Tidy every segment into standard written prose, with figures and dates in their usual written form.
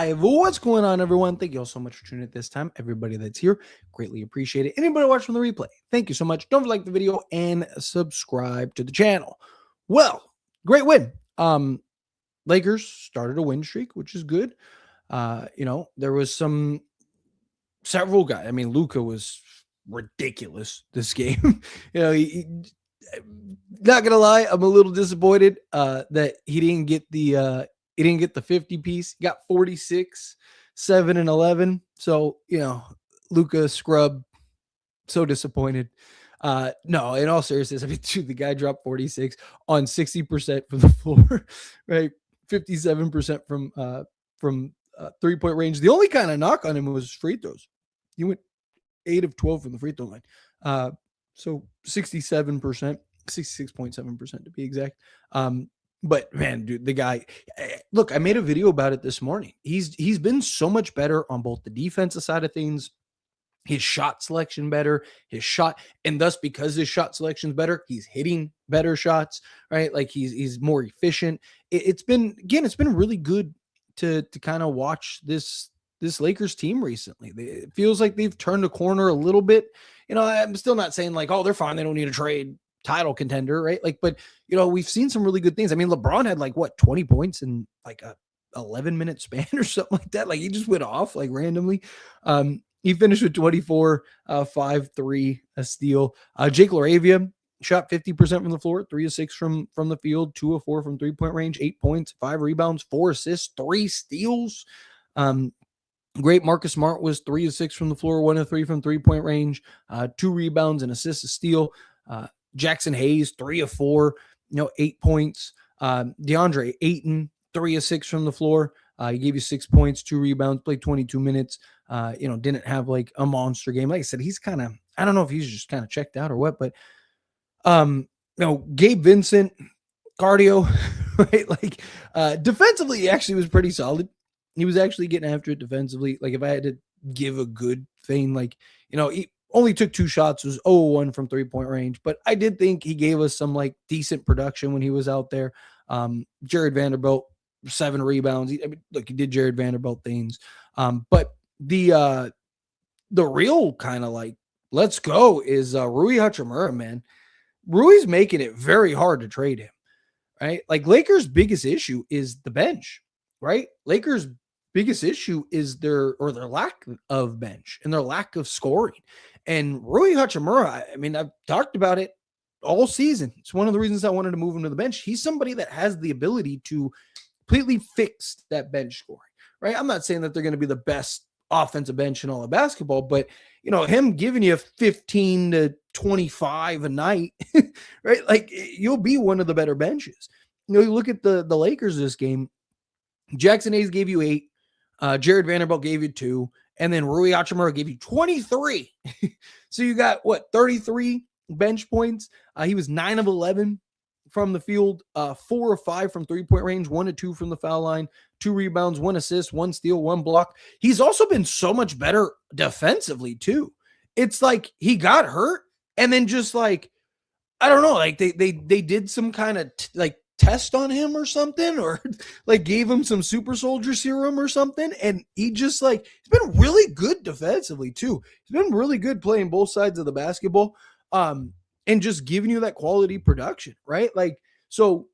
live. What's going on, everyone? Thank you all so much for tuning in this time. Everybody that's here, greatly appreciate it. Anybody watching the replay, thank you so much. Don't forget to like the video and subscribe to the channel. Well, great win. Lakers started a win streak, which is good. There was several guys. I mean, Luka was ridiculous this game. Not gonna lie, I'm a little disappointed that he didn't get the 50 piece. He got 46, 7 and 11. So, Luka scrub, so disappointed. No, in all seriousness, I mean, dude, the guy dropped 46 on 60% from the floor, right? 57% from 3-point range. The only kind of knock on him was free throws. He went 8 of 12 from the free throw line. So 67%, 66.7% to be exact. But man, dude, the guy, look, I made a video about it this morning. He's been so much better on both the defensive side of things, his shot selection better, and thus because his shot selection is better, he's hitting better shots, right? Like he's more efficient. It's been really good to kind of watch this Lakers team recently. It feels like they've turned a corner a little bit. I'm still not saying like, oh, they're fine, they don't need a trade title contender, right? But we've seen some really good things. I mean, LeBron had 20 points in like a 11-minute span or something like that. Like he just went off like randomly. He finished with 24, 5, 3, a steal. Jake LaRavia shot 50% from the floor, 3 of 6 from the field, 2 of 4 from 3-point range, 8 points, 5 rebounds, 4 assists, 3 steals. Great. Marcus Smart was 3 of 6 from the floor, 1 of 3 from 3-point range, 2 rebounds, and assists, a steal. Jackson Hayes, 3 of 4, 8 points. DeAndre Ayton, 3 of 6 from the floor. He gave you 6 points, 2 rebounds, played 22 minutes. Didn't have like a monster game. Like I said, he's kind of, I don't know if he's just kind of checked out or what, but Gabe Vincent, cardio, right? Like defensively, he actually was pretty solid. He was actually getting after it defensively. Like if I had to give a good thing, he only took 2 shots, was 0-1 from 3-point range, but I did think he gave us some like decent production when he was out there. Jared Vanderbilt, 7 rebounds. He did Jared Vanderbilt things. But the real kind of like, let's go is Rui Hachimura, man. Rui's making it very hard to trade him, right? Like Lakers' biggest issue is the bench, right? Lakers' biggest issue is their lack of bench and their lack of scoring. And Rui Hachimura, I mean, I've talked about it all season. It's one of the reasons I wanted to move him to the bench. He's somebody that has the ability to completely fix that bench scoring, right? I'm not saying that they're going to be the best offensive bench in all of basketball, but him giving you 15 to 25 a night, right? Like you'll be one of the better benches. You look at the Lakers this game. Jackson Hayes gave you 8. Jared Vanderbilt gave you 2. And then Rui Hachimura gave you 23. So you got 33 bench points. He was 9 of 11 from the field, 4 of 5 from 3-point range, 1 of 2 from the foul line, 2 rebounds, 1 assist, 1 steal, 1 block. He's also been so much better defensively too. It's like he got hurt and then just like, I don't know, like they did some kind of test on him or something, or like gave him some super soldier serum or something. And he just he's been really good defensively too. He's been really good playing both sides of the basketball. And just giving you that quality production, right? Like, so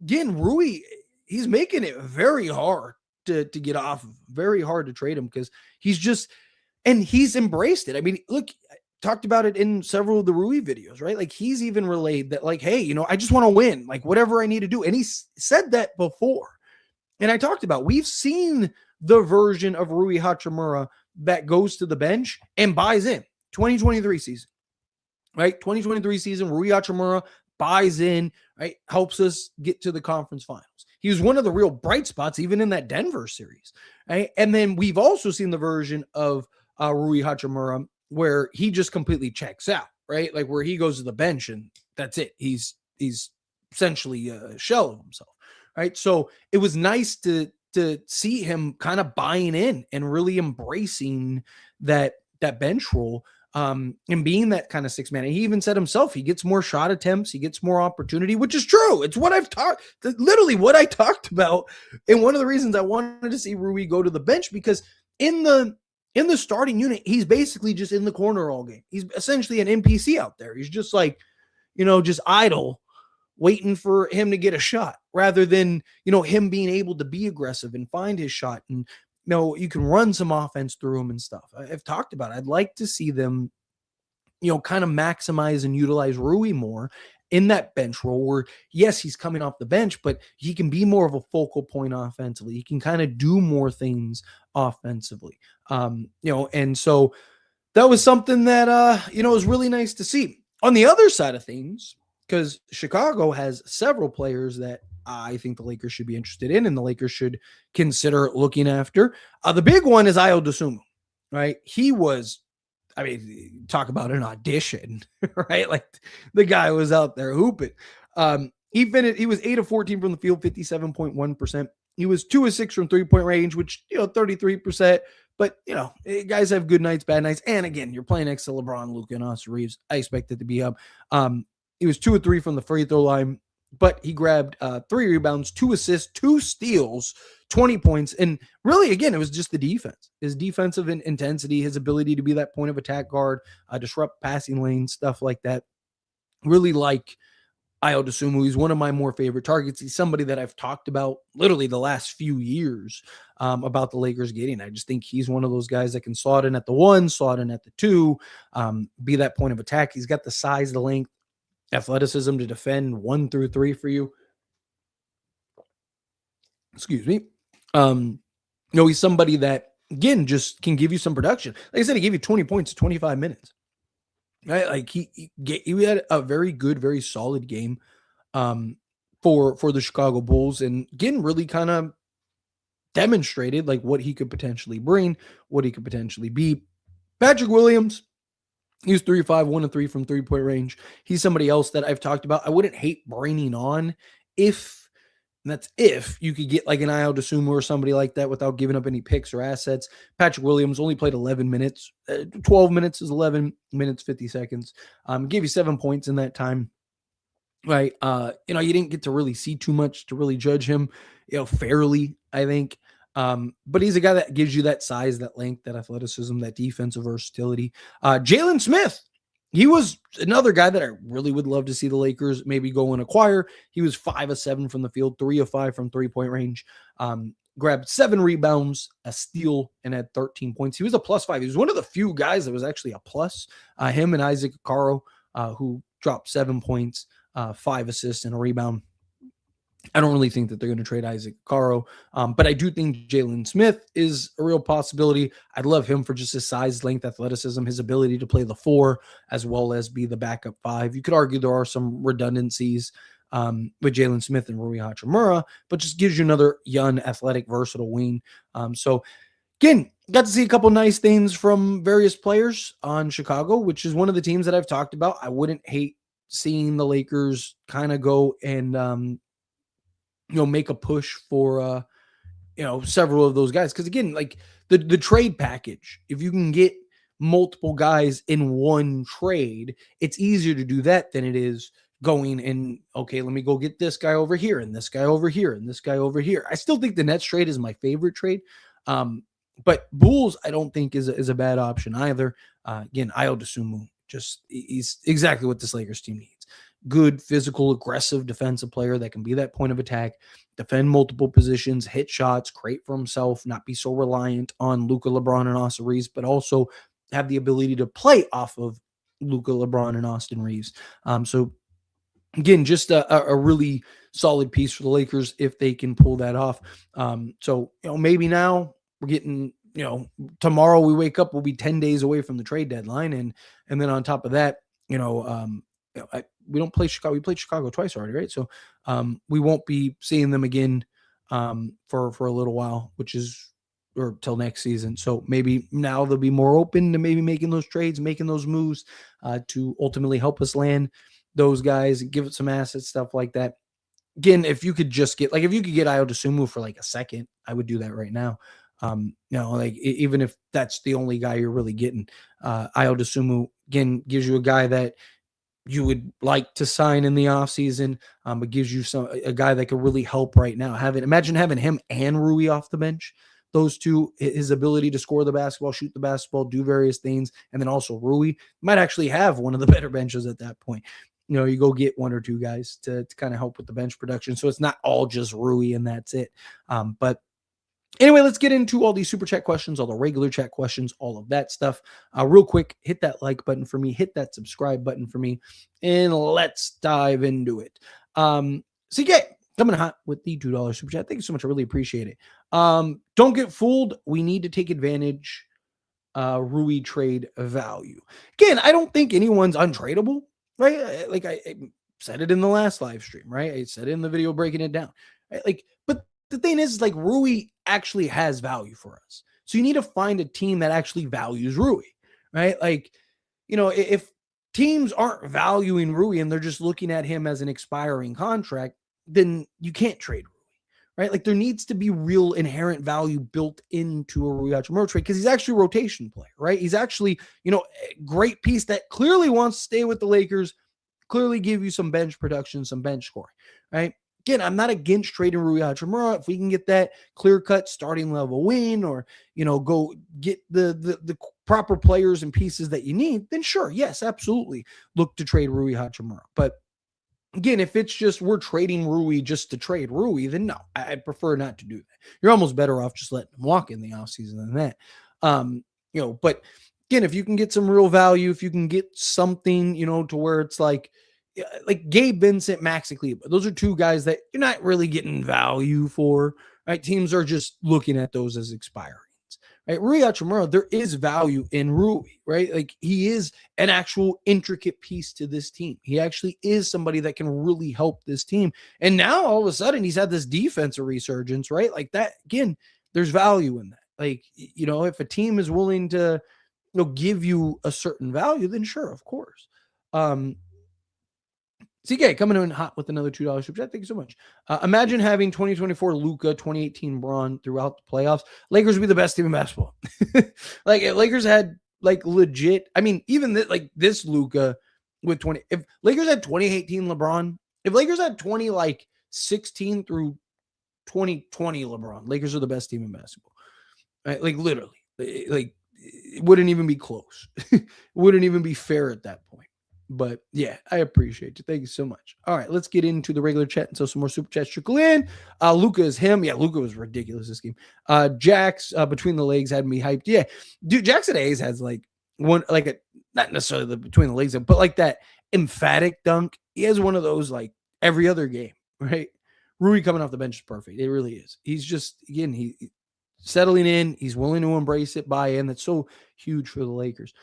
again, Rui, he's making it very hard to get off of, very hard to trade him because he's embraced it. I mean, look, I talked about it in several of the Rui videos, right? Like he's even relayed that like, hey, I just want to win, like whatever I need to do. And he said that before. And I talked about, we've seen the version of Rui Hachimura that goes to the bench and buys in. 2023 season. Right, 2023 season, Rui Hachimura buys in, right, helps us get to the conference finals. He was one of the real bright spots, even in that Denver series, right? And then we've also seen the version of Rui Hachimura where he just completely checks out, right? Like where he goes to the bench and that's it. He's essentially a shell of himself, right? So it was nice to see him kind of buying in and really embracing that bench role. and being that kind of six man. And he even said himself, he gets more shot attempts, he gets more opportunity, which is true. It's what I've talked, literally what I talked about. And one of the reasons I wanted to see Rui go to the bench, because in the starting unit, he's basically just in the corner all game. He's essentially an NPC out there. He's just like, just idle, waiting for him to get a shot, rather than, him being able to be aggressive and find his shot. And, you can run some offense through him and stuff. I've talked about it. I'd like to see them, kind of maximize and utilize Rui more in that bench role where, yes, he's coming off the bench, but he can be more of a focal point offensively. He can kind of do more things offensively. And so that was something that, was really nice to see. On the other side of things, because Chicago has several players that I think the Lakers should be interested in and the Lakers should consider looking after. The big one is Ayo Dosunmu, right? He was, talk about an audition, right? Like the guy was out there hooping. He was 8 of 14 from the field, 57.1%. He was 2 of 6 from 3-point range, which, 33%. But, guys have good nights, bad nights. And again, you're playing next to LeBron, Luka, and Austin Reeves. I expect it to be up. He was 2 of 3 from the free throw line, but he grabbed 3 rebounds, 2 assists, 2 steals, 20 points. And really, again, it was just the defense, his defensive intensity, his ability to be that point of attack guard, disrupt passing lanes, stuff like that. Really like Ayo Dosunmu. He's one of my more favorite targets. He's somebody that I've talked about literally the last few years about the Lakers getting. I just think he's one of those guys that can slot in at the 1, slot in at the 2, be that point of attack. He's got the size, the length, athleticism to defend 1 through 3 for you. Excuse me. He's somebody that, again, just can give you some production. Like I said, he gave you 20 points in 25 minutes. Right? Like he had a very good, very solid game for the Chicago Bulls, and again, really kind of demonstrated like what he could potentially bring, what he could potentially be. Patrick Williams, he was 3-5, 1 of 3 from 3-point range. He's somebody else that I've talked about. I wouldn't hate bringing on if you could get like an Ayo Dosunmu or somebody like that without giving up any picks or assets. Patrick Williams only played 11 minutes. 12 minutes is 11 minutes, 50 seconds. Gave you 7 points in that time. Right. You didn't get to really see too much to really judge him, fairly, I think. But he's a guy that gives you that size, that length, that athleticism, that defensive versatility. Jalen Smith, he was another guy that I really would love to see the Lakers maybe go and acquire. He was 5 of 7 from the field, 3 of 5 from 3-point range. Grabbed 7 rebounds, a steal, and had 13 points. He was a +5. He was one of the few guys that was actually a plus. Him and Isaac Okoro, who dropped 7 points, 5 assists, and a rebound. I don't really think that they're going to trade Isaac Okoro, but I do think Jalen Smith is a real possibility. I'd love him for just his size, length, athleticism, his ability to play the 4, as well as be the backup 5. You could argue there are some redundancies with Jalen Smith and Rui Hachimura, but just gives you another young, athletic, versatile wing. So again, got to see a couple nice things from various players on Chicago, which is one of the teams that I've talked about. I wouldn't hate seeing the Lakers kind of go and make a push for several of those guys, because again, like the trade package, if you can get multiple guys in one trade, it's easier to do that than it is going and, okay, let me go get this guy over here and this guy over here and this guy over here. I still think the Nets trade is my favorite trade, but Bulls I don't think is a bad option either. Again, Ayo Dosunmu, he's exactly what this Lakers team needs. Good, physical, aggressive defensive player that can be that point of attack, defend multiple positions, hit shots, create for himself, not be so reliant on Luka, LeBron, and Austin Reeves, but also have the ability to play off of Luka, LeBron, and Austin Reeves. So again, just a really solid piece for the Lakers if they can pull that off. So maybe now we're getting, tomorrow we wake up, we'll be 10 days away from the trade deadline, and then on top of that, we don't play Chicago. We played Chicago twice already, right? So we won't be seeing them again for a little while, or till next season. So maybe now they'll be more open to maybe making those trades, making those moves to ultimately help us land those guys, give it some assets, stuff like that. Again, if you could get Ayo Dosunmu for like a second, I would do that right now. Like even if that's the only guy you're really getting, Ayo Dosunmu again gives you a guy that you would like to sign in the offseason, but gives you a guy that could really help right now. Imagine having him and Rui off the bench. Those two, his ability to score the basketball, shoot the basketball, do various things, and then also Rui might actually have one of the better benches at that point. You go get one or two guys to kind of help with the bench production. So it's not all just Rui and that's it. But anyway, let's get into all these super chat questions, all the regular chat questions, all of that stuff. Real quick, hit that like button for me, hit that subscribe button for me, and let's dive into it. CK, coming hot with the $2 super chat. Thank you so much. I really appreciate it. Don't get fooled. We need to take advantage. Rui trade value. Again, I don't think anyone's untradeable, right? Like I said it in the last live stream, right? I said it in the video breaking it down. Right? But the thing is, like, Rui actually has value for us. So you need to find a team that actually values Rui, right? Like, if teams aren't valuing Rui and they're just looking at him as an expiring contract, then you can't trade Rui, right? Like, there needs to be real inherent value built into a Rui Hachimura trade because he's actually a rotation player, right? He's actually, a great piece that clearly wants to stay with the Lakers, clearly give you some bench production, some bench scoring, right? Again, I'm not against trading Rui Hachimura. If we can get that clear-cut starting level win or, go get the proper players and pieces that you need, then sure, yes, absolutely look to trade Rui Hachimura. But again, if it's just we're trading Rui just to trade Rui, then no, I'd prefer not to do that. You're almost better off just letting him walk in the offseason than that. But again, if you can get some real value, if you can get something, to where it's like Gabe Vincent, Maxi Kleber, those are two guys that you're not really getting value for, right? Teams are just looking at those as expirings, right? Rui Hachimura, there is value in Rui, right? Like, he is an actual intricate piece to this team. He actually is somebody that can really help this team. And now all of a sudden he's had this defensive resurgence, right? Like that, again, there's value in that. Like, if a team is willing to, give you a certain value, then sure, of course. CK coming in hot with another $2 super chat. Thank you so much. Imagine having 2024 Luka, 2018 Braun throughout the playoffs. Lakers would be the best team in basketball. Like, if Lakers had legit. I mean, even this Luka with 20. If Lakers had 2018 LeBron, if Lakers had 16 through 2020 LeBron, Lakers are the best team in basketball. Right? Like, literally, like it wouldn't even be close. It wouldn't even be fair at that point. But yeah, I appreciate you. Thank you so much. All right, let's get into the regular chat until some more super chats trickle in. Luka is him. Yeah, Luka was ridiculous this game. Jax between the legs had me hyped. Yeah, dude, Jackson Hayes has one not necessarily the between the legs, but that emphatic dunk. He has one of those every other game, right? Rui coming off the bench is perfect. It really is. He's just he settling in. He's willing to embrace it, buy in. That's so huge for the Lakers.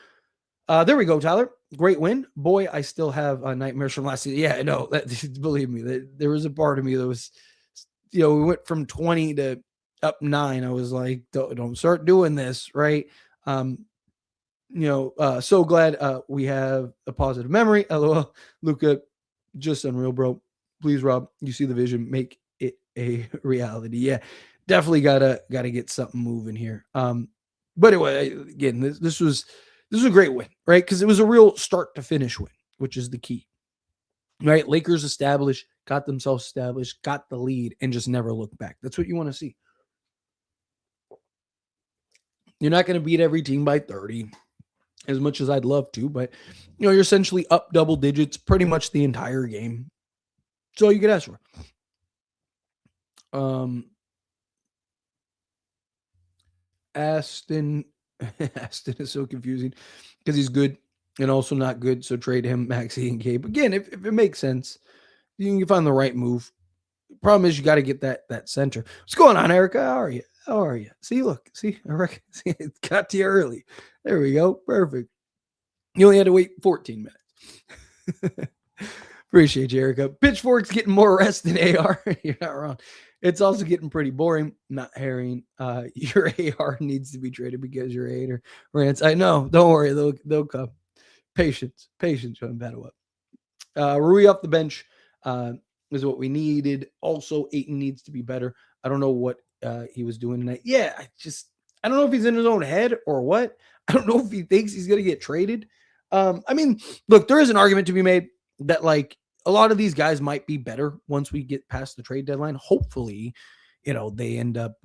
There we go, Tyler. Great win. Boy, I still have nightmares from last season. Yeah, no, believe me, there was a part of me that was, we went from 20 to up 9. I was like, don't start doing this, right? So glad we have a positive memory. LOL. Luka, just unreal, bro. Please, Rob, you see the vision, make it a reality. Yeah, definitely gotta get something moving here. But anyway, again, this was a great win, right? Because it was a real start to finish win, which is the key, right? Lakers got themselves established, got the lead, and just never looked back. That's what you want to see. You're not going to beat every team by 30, as much as I'd love to, but you're essentially up double digits pretty much the entire game. So you could ask for. Aston is so confusing because he's good and also not good. So trade him, Maxi and Gabe. Again, if it makes sense, you can find the right move. Problem is, you got to get that center. What's going on, Erica? How are you? See, it got to you early. There we go. Perfect. You only had to wait 14 minutes. Appreciate you, Erica. Pitchfork's getting more rest than AR. You're not wrong. It's also getting pretty boring. Not herring. Your AR needs to be traded because you're a hater. Rants. I know. Don't worry. They'll come. Patience, young battle up. Rui off the bench is what we needed. Also, Ayton needs to be better. I don't know what he was doing tonight. Yeah, I don't know if he's in his own head or what. I don't know if he thinks he's going to get traded. I mean, look, there is an argument to be made that like a lot of these guys might be better once we get past the trade deadline. Hopefully, they end up,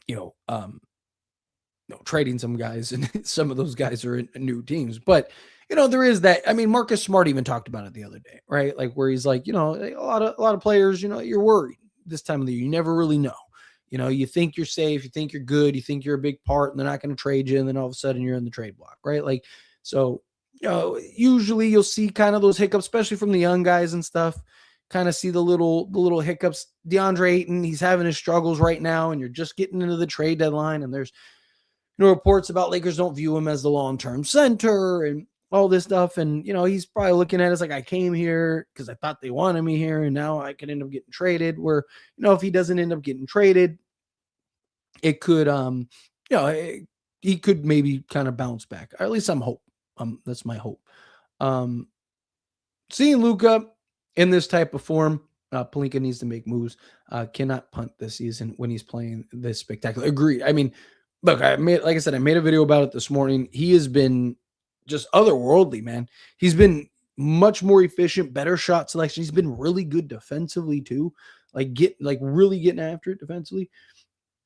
you know, um, trading some guys, and some of those guys are in new teams. But there is that. I mean, Marcus Smart even talked about it the other day, right? Like where he's like, a lot of players, you're worried this time of the year. You never really know. You think you're safe, you think you're good, you think you're a big part, and they're not going to trade you, and then all of a sudden you're in the trade block, right? Like, so usually you'll see kind of those hiccups, especially from the young guys and stuff. Kind of see the little hiccups. DeAndre Ayton, he's having his struggles right now, and you're just getting into the trade deadline, and there's reports about Lakers don't view him as the long-term center and all this stuff. And, he's probably looking at it as like, I came here because I thought they wanted me here, and now I could end up getting traded. Where, if he doesn't end up getting traded, it could, he could maybe kind of bounce back. Or at least I'm hope. That's my hope. Seeing Luka in this type of form, Pelinka needs to make moves. Cannot punt this season when he's playing this spectacular. Agreed. I mean, look, I made a video about it this morning. He has been just otherworldly, man. He's been much more efficient, better shot selection. He's been really good defensively too. Really getting after it defensively.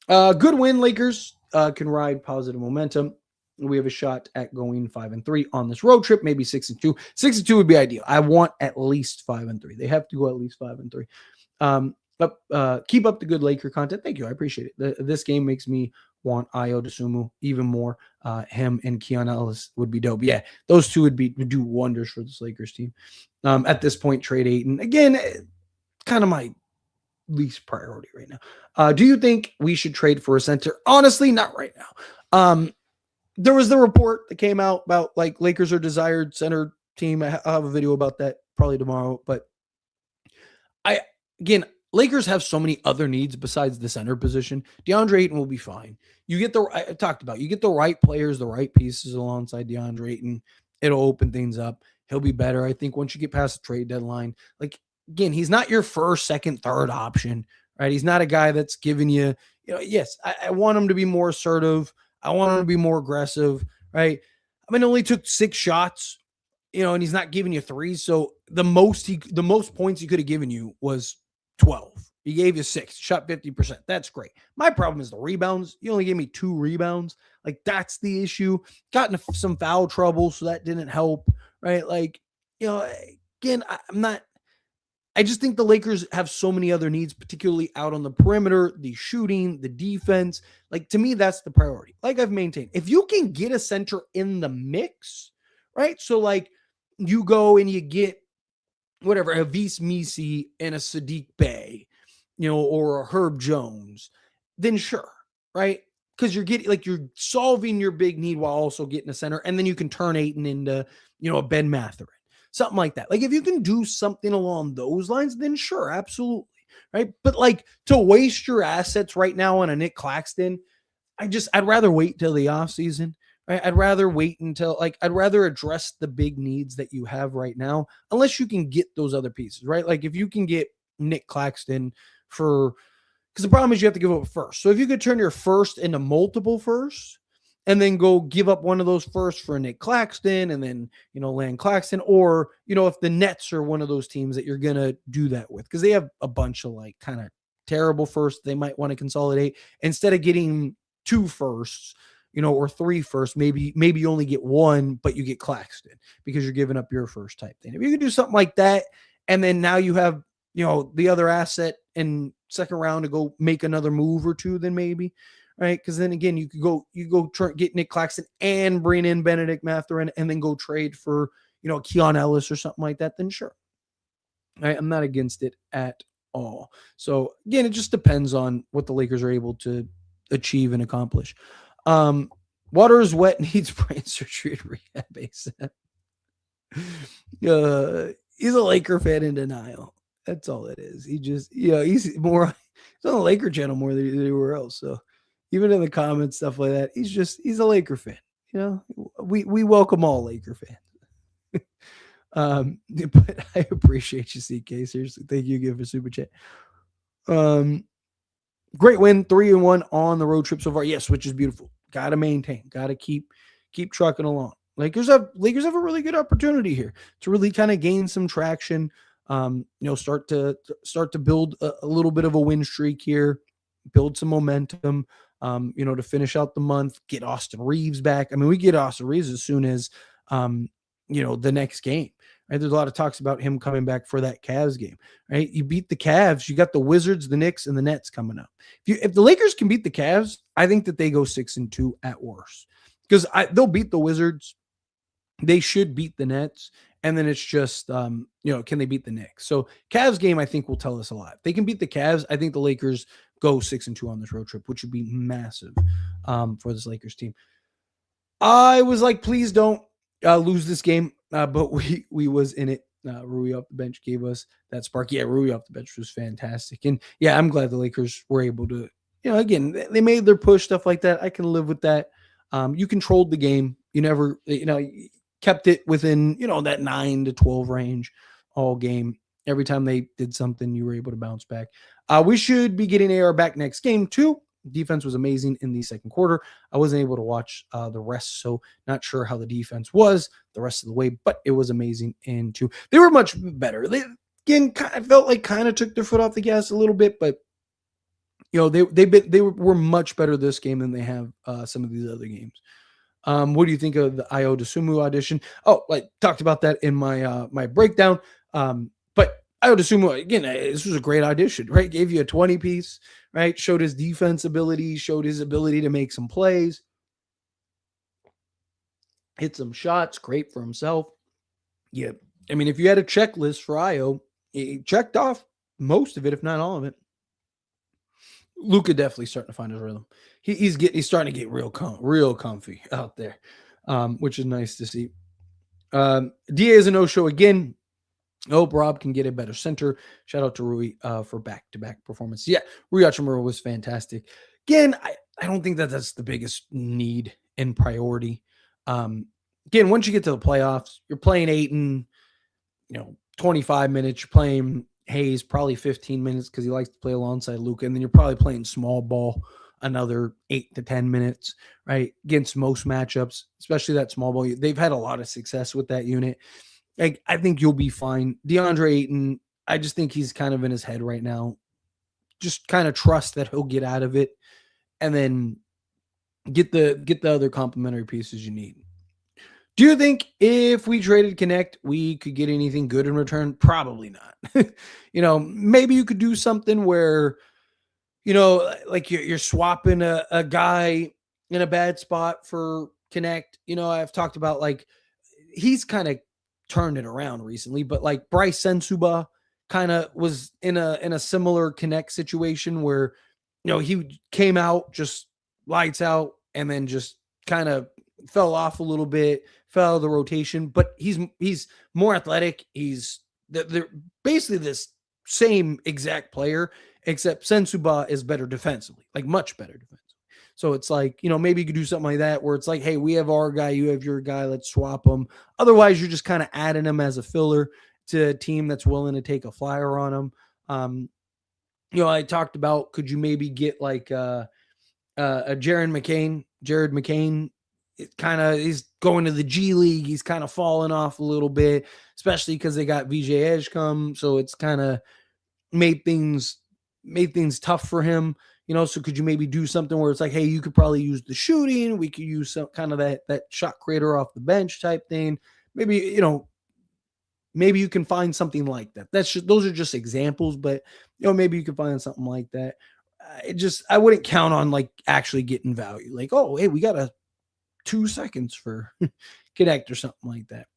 Good win, Lakers. Can ride positive momentum. We have a shot at going 5-3 on this road trip, maybe 6-2. 6-2 would be ideal. I want at least 5-3. They have to go at least 5-3. Keep up the good Laker content. Thank you. I appreciate it. This game makes me want Ayo Dosunmu even more. Him and Keon Ellis would be dope. Yeah, those two would do wonders for this Lakers team. At this point, trade Ayton. Again, kind of my least priority right now. Do you think we should trade for a center? Honestly, not right now. There was the report that came out about like Lakers are desired center team. I'll have a video about that probably tomorrow. But Lakers have so many other needs besides the center position. DeAndre Ayton will be fine. I talked about, you get the right players, the right pieces alongside DeAndre Ayton. It'll open things up. He'll be better. I think once you get past the trade deadline, he's not your first, second, third option, right? He's not a guy that's giving you, yes, I want him to be more assertive. I want him to be more aggressive, right? I mean, it only took 6 shots, and he's not giving you 3. So the most points he could have given you was 12. He gave you 6, shot 50%. That's great. My problem is the rebounds. You only gave me 2 rebounds. That's the issue. Got into some foul trouble, so that didn't help, right? Again, I just think the Lakers have so many other needs, particularly out on the perimeter, the shooting, the defense. To me, that's the priority. Like I've maintained, if you can get a center in the mix, right? So you go and you get whatever, a Vis Misi and a Sadiq Bey, or a Herb Jones, then sure, right? Because you're getting you're solving your big need while also getting a center, and then you can turn Ayton into, a Ben Mathurin. Something like that. If you can do something along those lines, then sure, absolutely. Right. But to waste your assets right now on a Nick Claxton, I'd rather wait till the offseason. Right. I'd rather wait until I'd rather address the big needs that you have right now, unless you can get those other pieces, right? If you can get Nick Claxton because the problem is you have to give up a first. So if you could turn your first into multiple firsts, and then go give up one of those first for Nick Claxton, and then, land Claxton, or, if the Nets are one of those teams that you're going to do that with, because they have a bunch of kind of terrible firsts they might want to consolidate. Instead of getting 2 firsts, or 3 firsts, maybe you only get 1, but you get Claxton because you're giving up your first type thing. If you could do something like that, and then now you have, the other asset in second round to go make another move or 2, then maybe. Right, because then again, you go get Nick Claxton and bring in Benedict Mathurin, and then go trade for Keon Ellis or something like that. Then sure, right, I'm not against it at all. So again, it just depends on what the Lakers are able to achieve and accomplish. Water is wet, needs brain surgery and rehab ASAP. He's a Laker fan in denial. That's all it is. He just he's on the Laker channel more than anywhere else. So. Even in the comments, stuff like that, he's a Laker fan. We welcome all Laker fans. But I appreciate you, CK. Seriously, thank you again for super chat. Great win, 3-1 on the road trip so far. Yes, which is beautiful. Got to maintain. Got to keep trucking along. Lakers have a really good opportunity here to really kind of gain some traction. Start to build a little bit of a win streak here, build some momentum. To finish out the month, get Austin Reeves back. I mean, we get Austin Reeves as soon as the next game. Right? There's a lot of talks about him coming back for that Cavs game. Right? You beat the Cavs, you got the Wizards, the Knicks, and the Nets coming up. If the Lakers can beat the Cavs, I think that they go 6-2 at worst because they'll beat the Wizards. They should beat the Nets, and then it's just can they beat the Knicks? So Cavs game I think will tell us a lot. If they can beat the Cavs, I think the Lakers go 6-2 on this road trip, which would be massive for this Lakers team. I was like, please don't lose this game, but we was in it. Rui off the bench gave us that spark. Yeah, Rui off the bench was fantastic, and yeah, I'm glad the Lakers were able to. Again, they made their push, stuff like that. I can live with that. You controlled the game. You never, kept it within that 9-12 range all game. Every time they did something, you were able to bounce back. We should be getting AR back next game too. Defense was amazing in the second quarter. I wasn't able to watch the rest, so not sure how the defense was the rest of the way, but it was amazing in two. They were much better. They again I felt like kind of took their foot off the gas a little bit, but they were much better this game than they have some of these other games. What do you think of the Io DeSumo audition? Oh, like talked about that in my my breakdown. But Io DeSumo, again, this was a great audition, right? Gave you a 20 piece, right? Showed his defense ability, showed his ability to make some plays, hit some shots, great for himself. Yeah. I mean, if you had a checklist for Io, he checked off most of it, if not all of it. Luka definitely starting to find his rhythm. He's starting to get real comfy out there, which is nice to see. Da is a no-show again. I hope Rob can get a better center. Shout out to Rui for back-to-back performance. Yeah, Rui Hachimura was fantastic. Again, I don't think that's the biggest need and priority. Again, once you get to the playoffs, you're playing Ayton, 25 minutes. You're playing Hayes probably 15 minutes because he likes to play alongside Luka, and then you're probably playing small ball another 8 to 10 minutes, right? Against most matchups, especially that small ball. They've had a lot of success with that unit. I think you'll be fine. DeAndre Ayton, I just think he's kind of in his head right now. Just kind of trust that he'll get out of it and then get the other complementary pieces you need. Do you think if we traded Connect, we could get anything good in return? Probably not. Maybe you could do something where, like you're swapping a guy in a bad spot for Connect. I've talked about like he's kind of turned it around recently, but like Bryce Sensuba kind of was in a similar Connect situation where, he came out just lights out and then just kind of fell off a little bit, fell out of the rotation, but he's more athletic. They're basically this same exact player, except Sensuba is better defensively, like much better defensively. So it's like, maybe you could do something like that where it's like, hey, we have our guy, you have your guy, let's swap them. Otherwise, you're just kind of adding him as a filler to a team that's willing to take a flyer on him. I talked about, could you maybe get like a Jared McCain, he's going to the G League. He's kind of falling off a little bit, especially because they got VJ Edge come. So it's kind of made things tough for him, so could you maybe do something where it's like, hey, you could probably use the shooting. We could use some kind of that shot creator off the bench type thing. Maybe, maybe you can find something like that. Those are just examples, but maybe you can find something like that. I wouldn't count on like actually getting value. Like, oh, hey, we got a 2 seconds for Connect or something like that.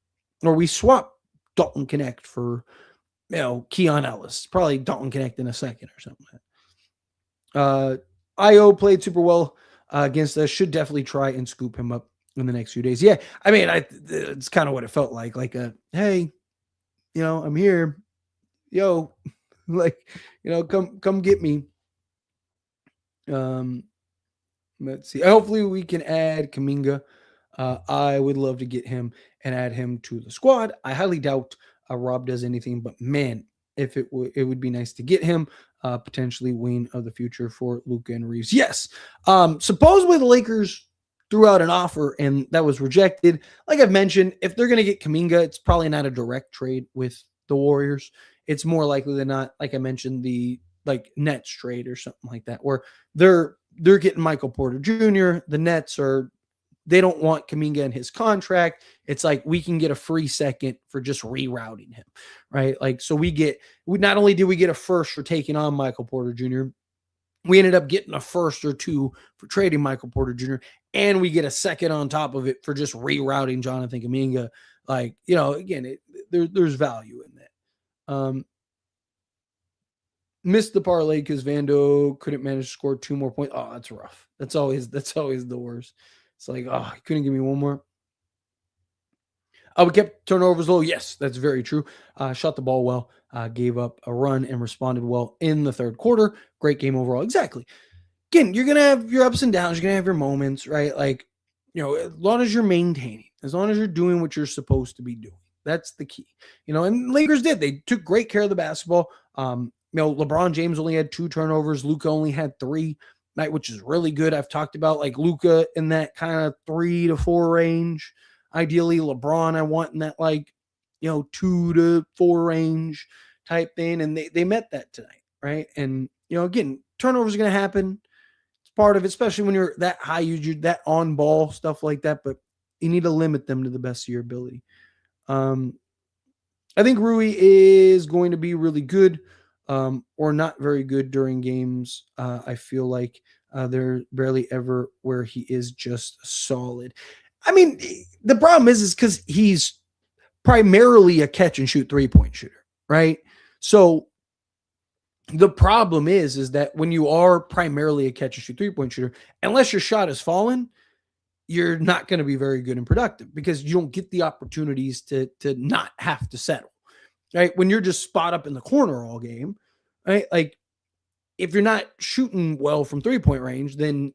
Or we swap Dalton Connect for, Keon Ellis. Probably Dalton Connect in a second or something like that. Io played super well against us. Should definitely try and scoop him up in the next few days. Yeah, I mean, it's kind of what it felt like. Like hey, I'm here. Yo, like, come get me. Let's see. Hopefully we can add Kuminga. I would love to get him and add him to the squad. I highly doubt Rob does anything, but man, if it would be nice to get him. potentially wing of the future for Luka and Reeves. Yes. Supposedly the Lakers threw out an offer and that was rejected. Like I've mentioned, if they're going to get Kuminga, it's probably not a direct trade with the Warriors. It's more likely than not, like I mentioned, the like Nets trade or something like that, where they're getting Michael Porter Jr. The Nets they don't want Kuminga in his contract. It's like we can get a free second for just rerouting him, right? Like, so we not only did we get a first for taking on Michael Porter Jr., we ended up getting a first or two for trading Michael Porter Jr., and we get a second on top of it for just rerouting Jonathan Kuminga. Like, again, there's value in that. Missed the parlay because Vando couldn't manage to score 2 more points. Oh, that's rough. That's always the worst. It's like, oh, he couldn't give me one more. We kept turnovers low. Yes, that's very true. Shot the ball well, gave up a run and responded well in the third quarter. Great game overall. Exactly. Again, you're going to have your ups and downs. You're going to have your moments, right? Like, as long as you're maintaining, as long as you're doing what you're supposed to be doing, that's the key. And Lakers did. They took great care of the basketball. LeBron James only had 2 turnovers. Luka only had 3, right, which is really good. I've talked about like Luka in that kind of 3 to 4 range. Ideally, LeBron, I want in that 2 to 4 range type thing. And they met that tonight, right? And, again, turnovers are going to happen. It's part of it, especially when you're that high, you're that on ball, stuff like that. But you need to limit them to the best of your ability. I think Rui is going to be really good or not very good during games. I feel like they're barely ever where he is just solid. I mean, the problem is because he's primarily a catch and shoot 3-point shooter, right? So the problem is that when you are primarily a catch and shoot 3-point shooter, unless your shot is fallen, you're not going to be very good and productive because you don't get the opportunities to not have to settle, right? When you're just spot up in the corner all game, right? Like if you're not shooting well from 3-point range, then,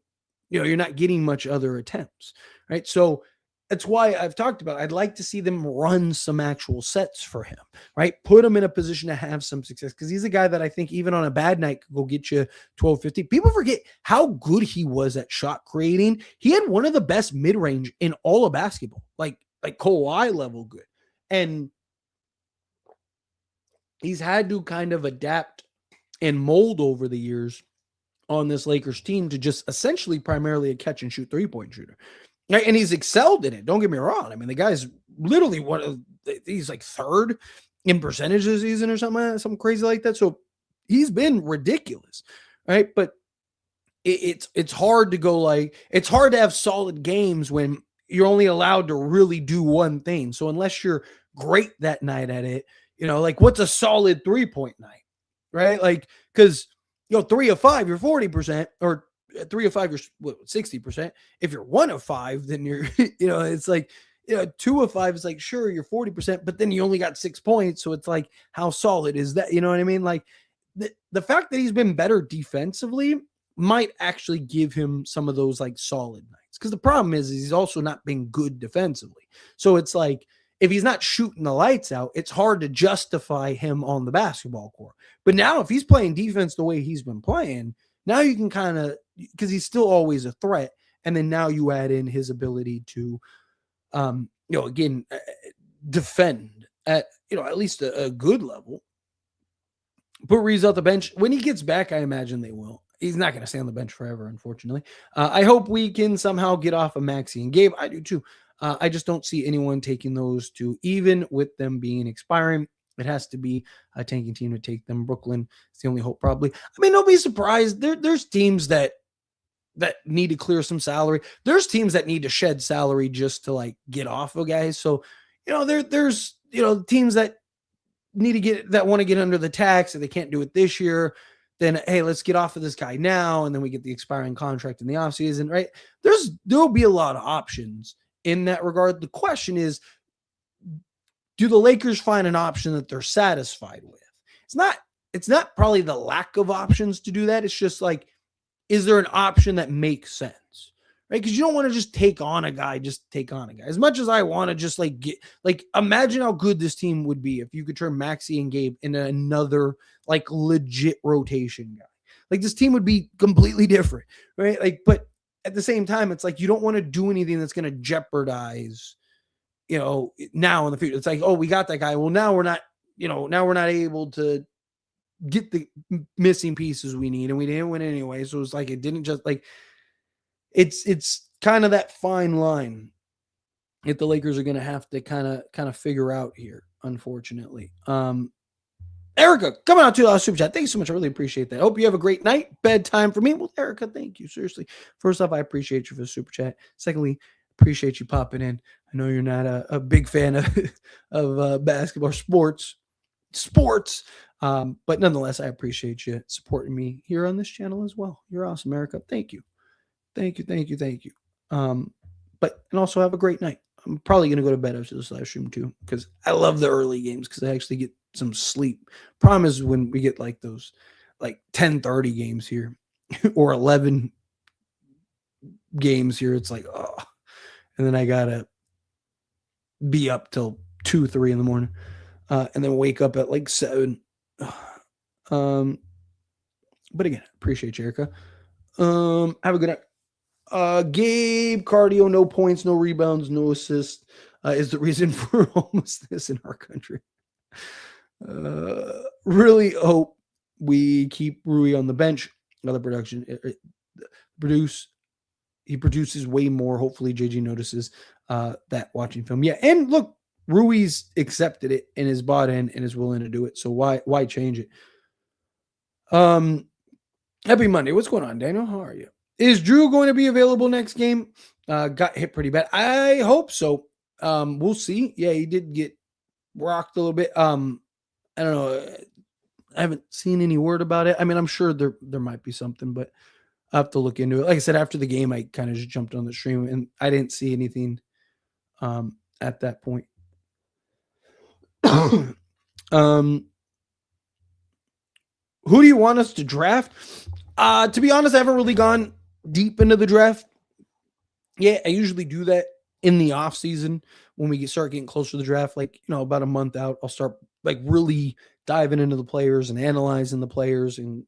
you're not getting much other attempts, right? So that's why I've talked about, I'd like to see them run some actual sets for him, right? Put him in a position to have some success because he's a guy that I think even on a bad night could go get you 12, 15. People forget how good he was at shot creating. He had one of the best mid-range in all of basketball, like Kawhi level good. And he's had to kind of adapt and mold over the years on this Lakers team to just essentially primarily a catch and shoot 3-point shooter. And he's excelled in it. Don't get me wrong. I mean, the guy's literally he's like 3rd in percentage this season or something crazy like that. So he's been ridiculous, right? But it's hard to go it's hard to have solid games when you're only allowed to really do one thing. So unless you're great that night at it, what's a solid 3-point night, right? Like, because 3 of 5, you're 40%, or 3 of 5, you're 60%. If you're 1 of 5, then you're, it's like, 2 of 5 is like, sure, you're 40%, but then you only got 6 points. So it's like, how solid is that? You know what I mean? Like the fact that he's been better defensively might actually give him some of those like solid nights. Because the problem is he's also not been good defensively. So it's like, if he's not shooting the lights out, it's hard to justify him on the basketball court. But now if he's playing defense the way he's been playing, now you can kind of, because he's still always a threat. And then now you add in his ability to, again, defend at, at least a good level. Put Reeves out the bench. When he gets back, I imagine they will. He's not going to stay on the bench forever, unfortunately. I hope we can somehow get off of Maxey and Gabe. I do too. I just don't see anyone taking those two, even with them being expiring. It has to be a tanking team to take them. Brooklyn is the only hope, probably. I mean, don't be surprised. There's teams that need to clear some salary. There's teams that need to shed salary just to get off of guys. So, there's teams that want to get under the tax and they can't do it this year. Then, hey, let's get off of this guy now, and then we get the expiring contract in the offseason, right? There'll be a lot of options in that regard. The question is, do the Lakers find an option that they're satisfied with? It's not probably the lack of options to do that. It's just is there an option that makes sense, right? Because you don't want to just take on a guy, just take on a guy. As much as I want to just like get, like, imagine how good this team would be if you could turn Maxey and Gabe into another like legit rotation guy. Like this team would be completely different, right? Like, but at the same time, it's like you don't want to do anything that's going to jeopardize, now in the future. It's like, oh, we got that guy. Well, now we're not, now we're not able to get the missing pieces we need, and we didn't win anyway. So it's like it didn't just like it's kind of that fine line that the Lakers are going to have to kind of figure out here, unfortunately. Erica, coming out to super chat. Thanks so much. I really appreciate that. Hope you have a great night. Bedtime for me. Well, Erica, thank you. Seriously. First off, I appreciate you for the super chat. Secondly, appreciate you popping in. I know you're not a big fan of basketball sports, but nonetheless, I appreciate you supporting me here on this channel as well. You're awesome, Erica. Thank you. Thank you. But also have a great night. I'm probably going to go to bed after this live stream too, because I love the early games because I actually get some sleep. Problem is when we get like those like 10:30 games here or 11 games here, it's like, oh, and then I got to be up till 2-3 in the morning and then wake up at like 7. But again, appreciate you, Erica. Have a good night. Gabe, cardio, no points, no rebounds, no assists is the reason for homelessness in our country. Really hope we keep Rui on the bench. Another production. He produces way more. Hopefully JG notices that watching film. Yeah, and look, Rui's accepted it and is bought in and is willing to do it. So why change it? Happy Monday. What's going on, Daniel? How are you? Is Drew going to be available next game? Got hit pretty bad. I hope so. We'll see. Yeah, he did get rocked a little bit. I don't know. I haven't seen any word about it. I mean, I'm sure there might be something, but I have to look into it. Like I said, after the game, I kind of just jumped on the stream and I didn't see anything at that point. Who do you want us to draft? To be honest, I haven't really gone deep into the draft. Yeah, I usually do that in the off season when we start getting closer to the draft, like, about a month out. I'll start like really diving into the players and analyzing the players, and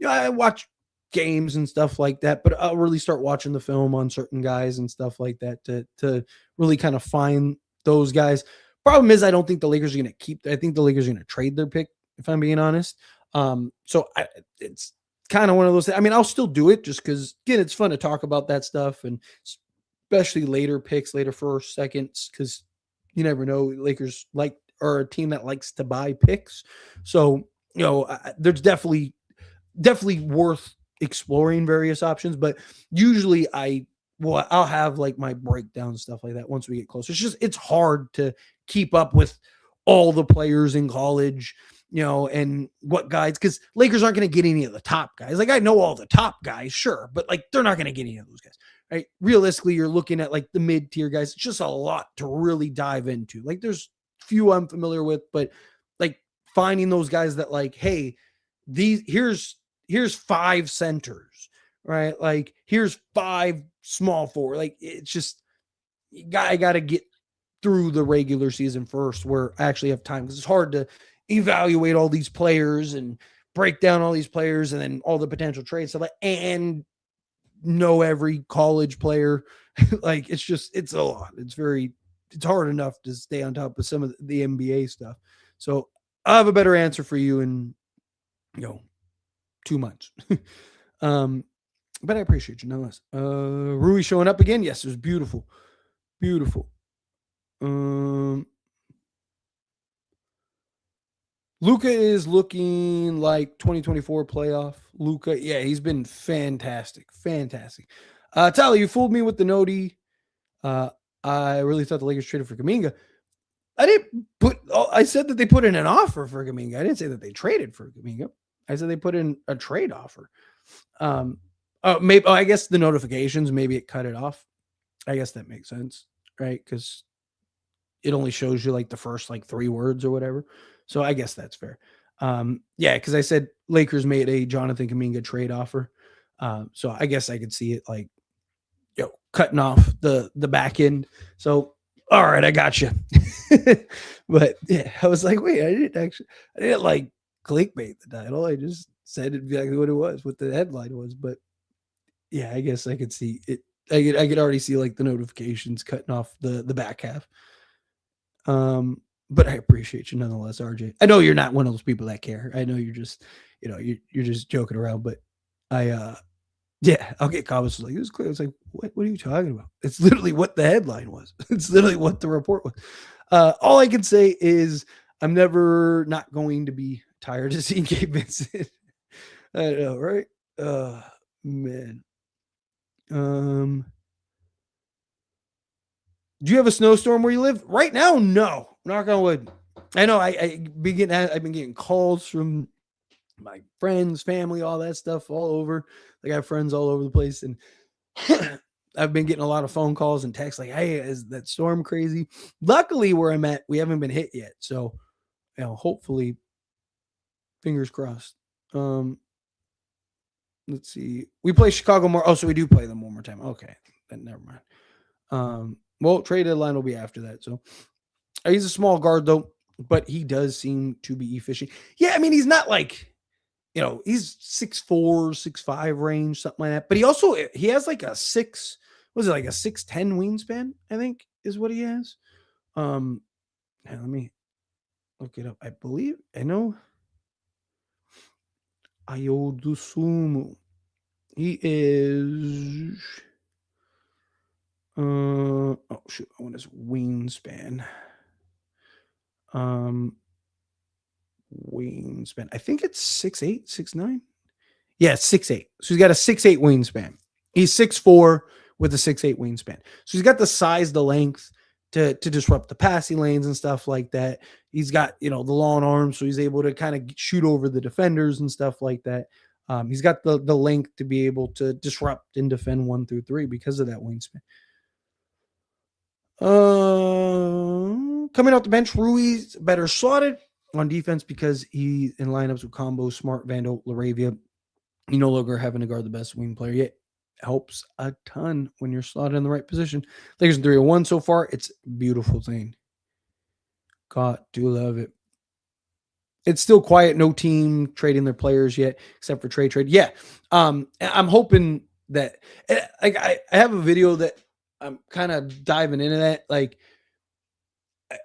I watch games and stuff like that, but I'll really start watching the film on certain guys and stuff like that to really kind of find those guys. Problem is, I don't think the Lakers are going to keep. I think the Lakers are going to trade their pick, if I'm being honest. It's kind of one of those things. I mean, I'll still do it just because, again, it's fun to talk about that stuff, and especially later picks, later first, seconds, because you never know. Lakers are a team that likes to buy picks. So, there's definitely worth exploring various options, but usually I'll have like my breakdown stuff like that once we get closer. It's hard to keep up with all the players in college, and what guys, because Lakers aren't going to get any of the top guys. Like, I know all the top guys, sure, but like they're not going to get any of those guys, right? Realistically, you're looking at like the mid-tier guys. It's just a lot to really dive into. Like, there's few I'm familiar with, but like finding those guys that like, hey, here's 5 centers, right? Like, here's 5 small forward. Like, it's just, I got to get through the regular season first where I actually have time, because it's hard to evaluate all these players and break down all these players and then all the potential trades stuff, and know every college player. Like, it's a lot. It's hard enough to stay on top of some of the NBA stuff. So I have a better answer for you in 2 months. But I appreciate you nonetheless. Rui showing up again. Yes, it was beautiful. Luka is looking like 2024 playoff Luka. Yeah, he's been fantastic. Tyler, you fooled me with the Nodi. I really thought the Lakers traded for Kuminga. I said that they put in an offer for Kuminga. I didn't say that they traded for Kuminga. I said they put in a trade offer. I guess the notifications, maybe it cut it off. I guess that makes sense, right? Because it only shows you like the first like 3 words or whatever. So I guess that's fair. Yeah, because I said Lakers made a Jonathan Kuminga trade offer. So I guess I could see it like cutting off the back end. So, all right, I got you. But yeah, I was like, wait, I didn't like clickbait the title. I just said exactly what it was, what the headline was. But yeah, I guess I could see it. I could already see like the notifications cutting off the back half. But I appreciate you nonetheless, RJ. I know you're not one of those people that care. I know you're just, you're just joking around. But I, yeah, I'll get comments like, it was clear. It's like, what are you talking about? It's literally what the headline was. It's literally what the report was. All I can say is I'm never not going to be tired of seeing Gabe Vincent. I know, right? Man. Do you have a snowstorm where you live? Right now, no. Knock on wood. I know I've been getting calls from my friends, family, all that stuff all over. Like I have friends all over the place, and I've been getting a lot of phone calls and texts like, "Hey, is that storm crazy?" Luckily, where I'm at, we haven't been hit yet, so hopefully, fingers crossed. Let's see. We play Chicago more. Oh, so we do play them one more time. Okay, then never mind. Well, trade deadline will be after that. So he's a small guard though, but he does seem to be efficient. Yeah, I mean he's not like, he's 6'4", 6'5" range, something like that. But he has like a 6'10" wingspan, I think is what he has. Let me look it up. I believe I know Ayodusumu. He is oh shoot, I want his wingspan. Wingspan. I think it's 6'8", 6'9". Yeah, 6'8". So he's got a 6'8" wingspan. He's 6'4" with a 6'8" wingspan. So he's got the size, the length to disrupt the passing lanes and stuff like that. He's got, the long arms, so he's able to kind of shoot over the defenders and stuff like that. He's got the length to be able to disrupt and defend 1 through 3 because of that wingspan. Coming out the bench, Rui's better slotted on defense because he's in lineups with Combo, Smart, Vandal, Laravia. You no longer having to guard the best wing player yet. Helps a ton when you're slotted in the right position. Lakers in 3-1 so far. It's a beautiful thing. Got to love it. It's still quiet. No team trading their players yet, except for trade. Yeah. I'm hoping that like I have a video that I'm kind of diving into that. Like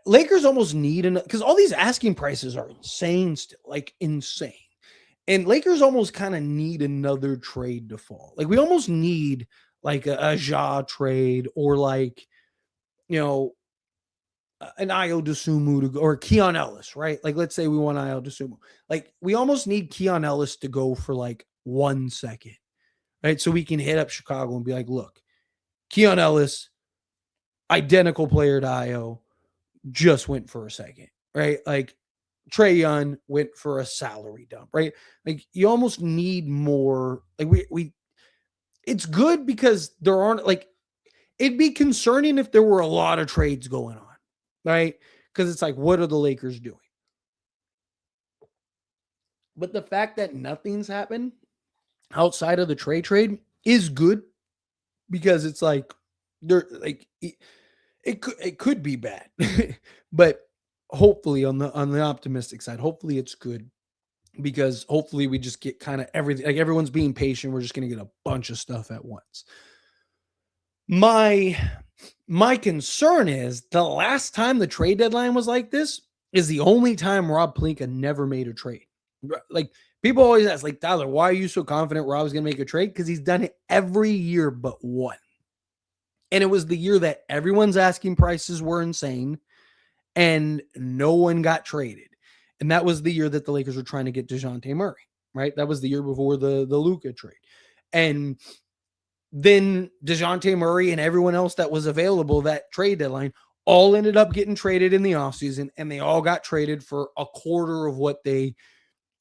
Lakers almost need because all these asking prices are insane still, like insane. And Lakers almost kind of need another trade to fall. Like we almost need like a Ja trade or like, an Ayo Dosunmu to go, or Keon Ellis, right? Like let's say we want Ayo Dosunmu. Like we almost need Keon Ellis to go for like 1 second, right? So we can hit up Chicago and be like, look, Keon Ellis, identical player to Ayo, just went for a second, right? Like Trae Young went for a salary dump, right? Like you almost need more. Like we it's good because there aren't like it'd be concerning if there were a lot of trades going on, right? Because it's like, what are the Lakers doing? But the fact that nothing's happened outside of the trade is good because it's like they're like it could be bad, but hopefully on the optimistic side, hopefully it's good because hopefully we just get kind of everything. Like everyone's being patient. We're just going to get a bunch of stuff at once. My concern is the last time the trade deadline was like this is the only time Rob Pelinka never made a trade. Like people always ask, like, Tyler, why are you so confident Rob's going to make a trade? Because he's done it every year but one. And it was the year that everyone's asking prices were insane and no one got traded. And that was the year that the Lakers were trying to get DeJounte Murray, right? That was the year before the Luka trade. And then DeJounte Murray and everyone else that was available that trade deadline all ended up getting traded in the offseason, and they all got traded for a quarter of what they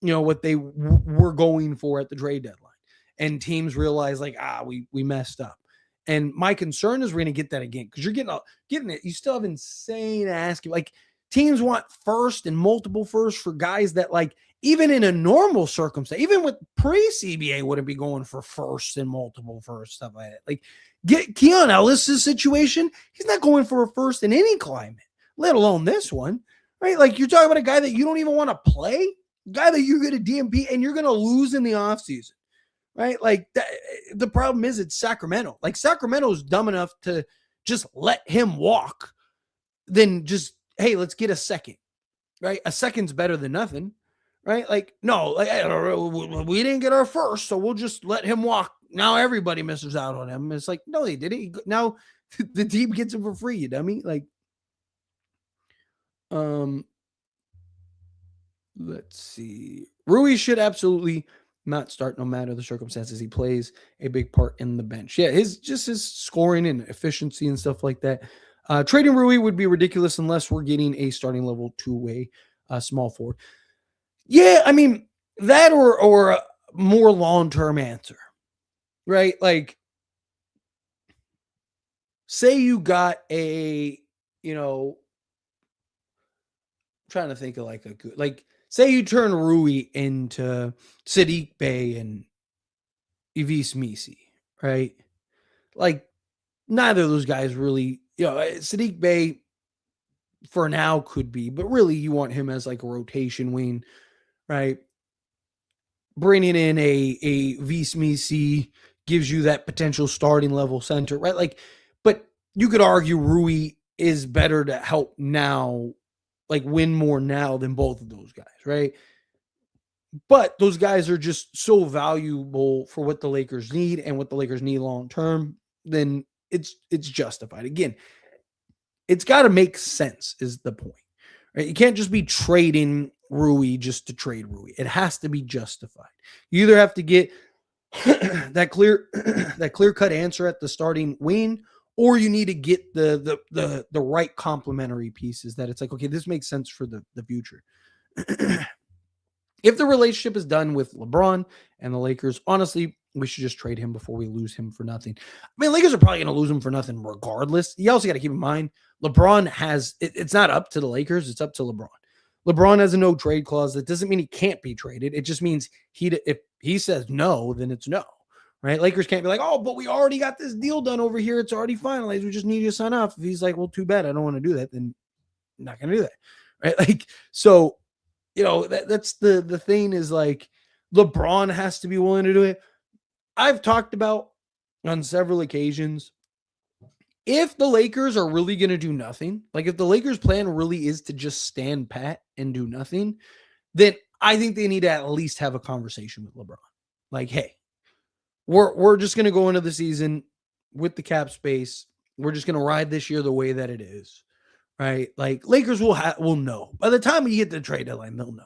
were going for at the trade deadline. And teams realized like, we messed up. And my concern is we're going to get that again because you're getting it. You still have insane asking. Like teams want first and multiple firsts for guys that, like, even in a normal circumstance, even with pre-CBA, wouldn't be going for first and multiple first, stuff like that. Like, get Keon Ellis' situation, he's not going for a first in any climate, let alone this one, right? Like, you're talking about a guy that you don't even want to play, guy that you're going to DMP and you're going to lose in the offseason, right? Like, the problem is it's Sacramento. Like, Sacramento's dumb enough to just let him walk, then just, hey, let's get a second, right? A second's better than nothing. Right? Like, no, like, we didn't get our first, so we'll just let him walk. Now everybody misses out on him. It's like, no, they didn't. Now the team gets him for free, you dummy. Like, let's see. Rui should absolutely not start no matter the circumstances. He plays a big part in the bench. Yeah, his scoring and efficiency and stuff like that. Trading Rui would be ridiculous unless we're getting a starting level two-way small forward. Yeah, I mean, that or a more long-term answer, right? Like, say you got a, I'm trying to think of like a good, like, say you turn Rui into Sadiq Bey and Ivis Misi, right? Like, neither of those guys really, Sadiq Bey for now could be, but really you want him as like a rotation wing, right? Bringing in a Misi gives you that potential starting level center, right? Like, but you could argue Rui is better to help now, like win more now than both of those guys, right? But those guys are just so valuable for what the Lakers need and what the Lakers need long term, then it's justified. Again, it's got to make sense is the point. Right? You can't just be trading Rui just to trade Rui. It has to be justified. You either have to get that clear cut answer at the starting wing, or you need to get the right complementary pieces that it's like, okay, this makes sense for the future. If the relationship is done with LeBron and the Lakers, honestly, we should just trade him before we lose him for nothing. I mean, Lakers are probably going to lose him for nothing regardless. You also got to keep in mind, LeBron has, it's not up to the Lakers, it's up to LeBron. LeBron has a no trade clause. That doesn't mean he can't be traded. It just means if he says no, then it's no, right? Lakers can't be like, oh, but we already got this deal done over here. It's already finalized. We just need you to sign off. If he's like, well, too bad, I don't want to do that, then I'm not going to do that, right? Like, so, that's the thing is like LeBron has to be willing to do it. I've talked about on several occasions, if the Lakers are really going to do nothing, like if the Lakers plan really is to just stand pat and do nothing, then I think they need to at least have a conversation with LeBron. Like, hey, we're just going to go into the season with the cap space. We're just going to ride this year the way that it is. Right? Like Lakers will know. By the time we get to the trade deadline, they'll know.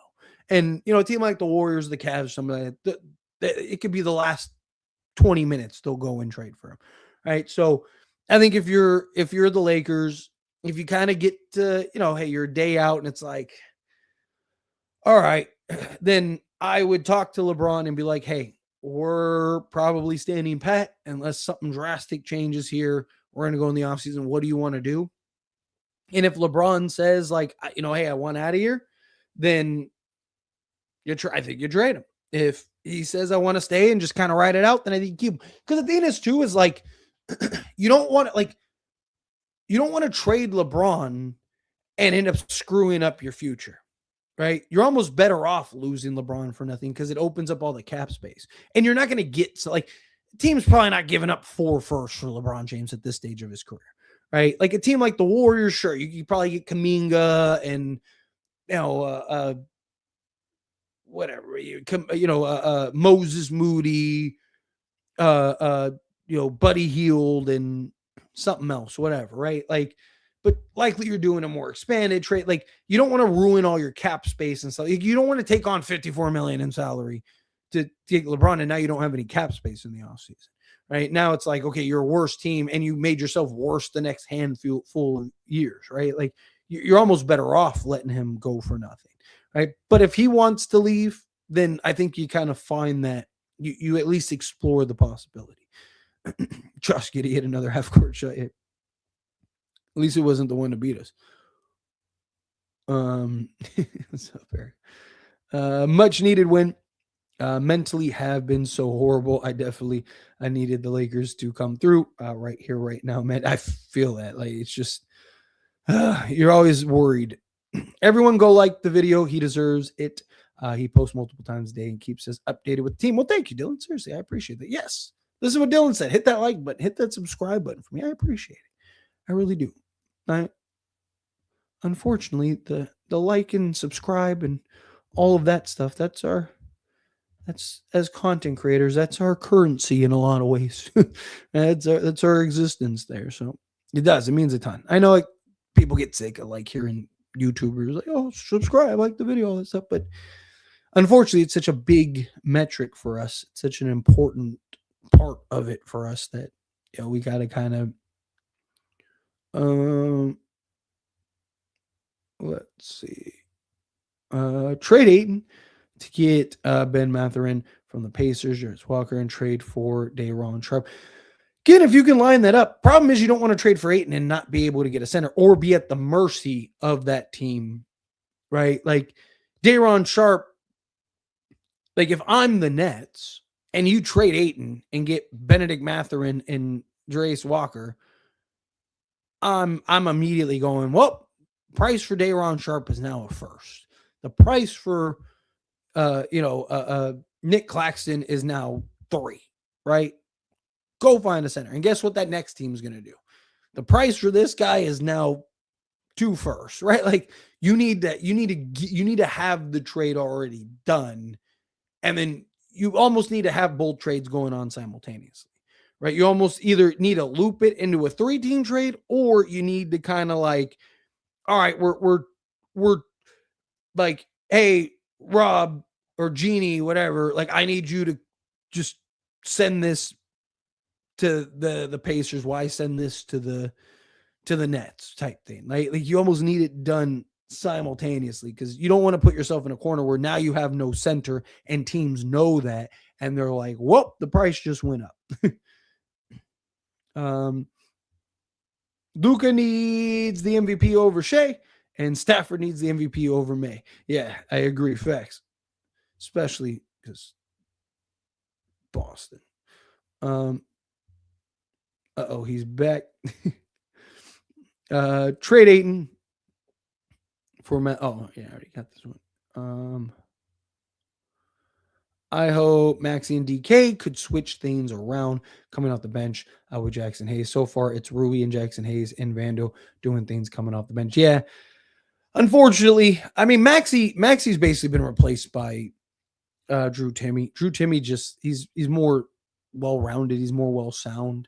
And, a team like the Warriors, the Cavs, something like that, it could be the last 20 minutes they'll go and trade for him. Right? So I think if you're the Lakers, if you kind of get to, hey, you're a day out and it's like, all right, then I would talk to LeBron and be like, hey, we're probably standing pat unless something drastic changes here. We're going to go in the offseason. What do you want to do? And if LeBron says like, hey, I want out of here, then I think you trade him. If he says I want to stay and just kind of ride it out, then I think you keep him. Because the thing is too is like, you don't want to trade LeBron and end up screwing up your future, right? You're almost better off losing LeBron for nothing because it opens up all the cap space. And you're not going to get team's probably not giving up 4 firsts for LeBron James at this stage of his career. Right, like a team like the Warriors, sure, you probably get Kuminga and whatever Moses Moody, Buddy Hield and something else, whatever, right? Like, but likely you're doing a more expanded trade. Like, you don't want to ruin all your cap space and stuff. You don't want to take on $54 million in salary to take LeBron, and now you don't have any cap space in the offseason. Right now, it's like, okay, you're a worse team, and you made yourself worse the next handful of years, right? Like, you're almost better off letting him go for nothing, right? But if he wants to leave, then I think you kind of find that you at least explore the possibility. Josh Giddey hit another half-court shot. At least it wasn't the one to beat us. What's up, Eric? Much needed win. Mentally have been so horrible. I needed the Lakers to come through right here, right now, man. I feel that. Like, it's just, you're always worried. Everyone go like the video. He deserves it. He posts multiple times a day and keeps us updated with the team. Well, thank you, Dylan. Seriously, I appreciate that. Yes. This is what Dylan said. Hit that like button. Hit that subscribe button for me. I appreciate it. I really do. Unfortunately, the like and subscribe and all of that stuff, that's as content creators, that's our currency in a lot of ways. that's our existence there. So it means a ton. I know, like, people get sick of like hearing YouTubers like, oh, subscribe, like the video, all that stuff, but unfortunately it's such a big metric for us. It's such an important part of it for us that, you know, we got to kind of let's see, trade Ayton to get Ben Mathurin from the Pacers, Jarvis Walker, and trade for Day'Ron Sharpe. Again, if you can line that up, problem is you don't want to trade for Ayton and not be able to get a center or be at the mercy of that team, right? Like Day'Ron Sharpe, like if I'm the Nets and you trade Ayton and get Benedict Mathurin and Jarvis Walker, I'm immediately going, well, price for Day'Ron Sharpe is now a first. The price for Nick Claxton is now 3, right? Go find a center. And guess what that next team is going to do? The price for this guy is now 2 firsts, right? Like you need to have the trade already done. And then you almost need to have both trades going on simultaneously, right? You almost either need to loop it into a 3-team trade, or you need to kind of like, all right, we're like, hey, Rob or Jeannie, whatever, like I need you to just send this to the Pacers. Why send this to the Nets type thing? Like you almost need it done simultaneously, because you don't want to put yourself in a corner where now you have no center and teams know that and they're like, whoop, the price just went up. Luka needs the MVP over Shea, and Stafford needs the MVP over May. Yeah, I agree. Facts. Especially because Boston. He's back. Trade Ayton for Matt. Oh, yeah, I already got this one. I hope Maxey and DK could switch things around coming off the bench with Jackson Hayes. So far, it's Rui and Jackson Hayes and Vando doing things coming off the bench. Yeah, unfortunately, I mean, Maxey's basically been replaced by Drew Timme. Drew Timme just he's more well-rounded. He's more well-sound.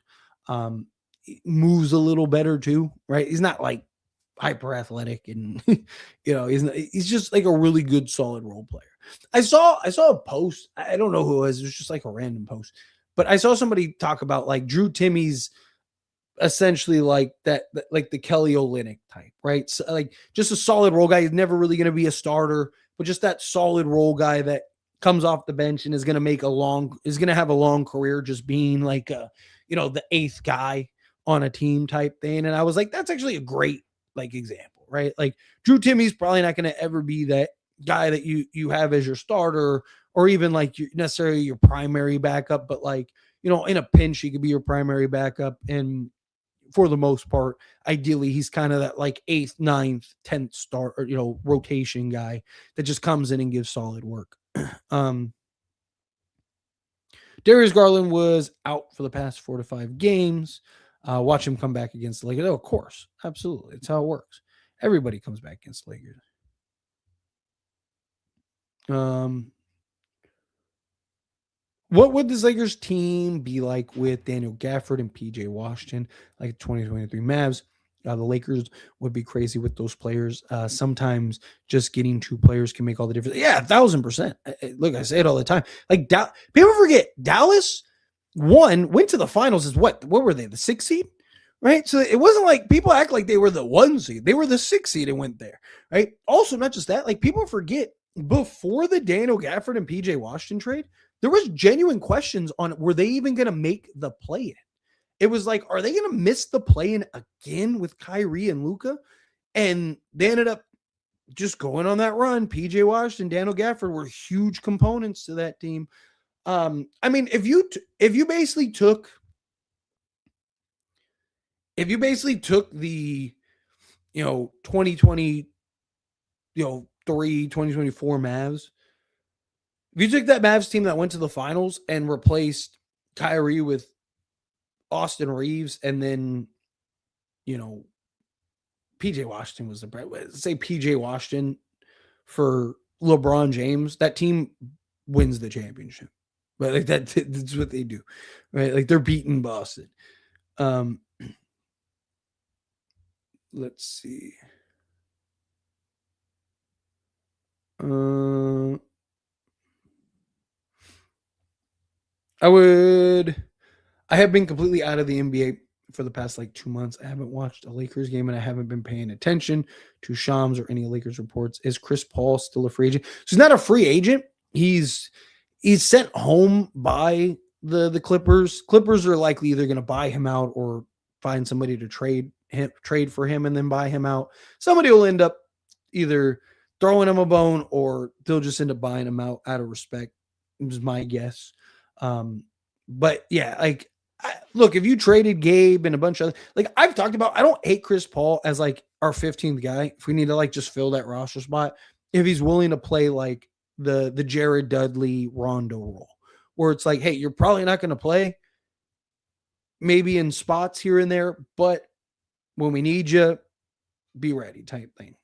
He moves a little better too, right? He's not like hyper athletic, and he's just like a really good solid role player. I saw a post. I don't know who it was. It was just like a random post, but I saw somebody talk about like Drew Timme's essentially like that, like the Kelly Olynyk type, right? So like just a solid role guy. He's never really going to be a starter, but just that solid role guy that comes off the bench and is going to have a long career just being like the 8th guy on a team type thing. And I was like, that's actually a great like example, right? Like Drew Timme's probably not going to ever be that guy that you have as your starter, or even like necessarily your primary backup, but like, in a pinch, he could be your primary backup. And for the most part, ideally, he's kind of that like 8th, 9th, 10th start, or, rotation guy that just comes in and gives solid work. Darius Garland was out for the past 4 to 5 games. Watch him come back against the Lakers. Oh, of course. Absolutely. It's how it works. Everybody comes back against the Lakers. What would this Lakers team be like with Daniel Gafford and PJ Washington, like 2023 Mavs? The Lakers would be crazy with those players. Sometimes just getting 2 players can make all the difference. Yeah, 1,000%. Look, I say it all the time. Like people forget Dallas went to the finals as what were they? The 6th seed, right? So it wasn't like people act like they were the 1 seed. They were the 6th seed and went there, right? Also, not just that, like people forget before the Daniel Gafford and PJ Washington trade, there was genuine questions on were they even going to make the play-in? It was like, are they going to miss the play-in again with Kyrie and Luka? And they ended up just going on that run. PJ Washington, Daniel Gafford were huge components to that team. I mean, if you basically took the 2020 2024 Mavs, if you took that Mavs team that went to the finals and replaced Kyrie with Austin Reeves, and then PJ Washington was say PJ Washington for LeBron James, that team wins the championship. But like that's what they do, right? Like they're beating Boston. Let's see. I have been completely out of the NBA for the past like 2 months. I haven't watched a Lakers game, and I haven't been paying attention to Shams or any Lakers reports. Is Chris Paul still a free agent? So he's not a free agent. He's sent home by the Clippers. Clippers are likely either going to buy him out or find somebody to trade for him and then buy him out. Somebody will end up either throwing him a bone or they'll just end up buying him out of respect. Is my guess. But yeah, like look, if you traded Gabe and a bunch of like I've talked about, I don't hate Chris Paul as like our 15th guy. If we need to like just fill that roster spot, if he's willing to play like the Jared Dudley Rondo role, where it's like, hey, you're probably not going to play, maybe in spots here and there, but when we need you, be ready type thing.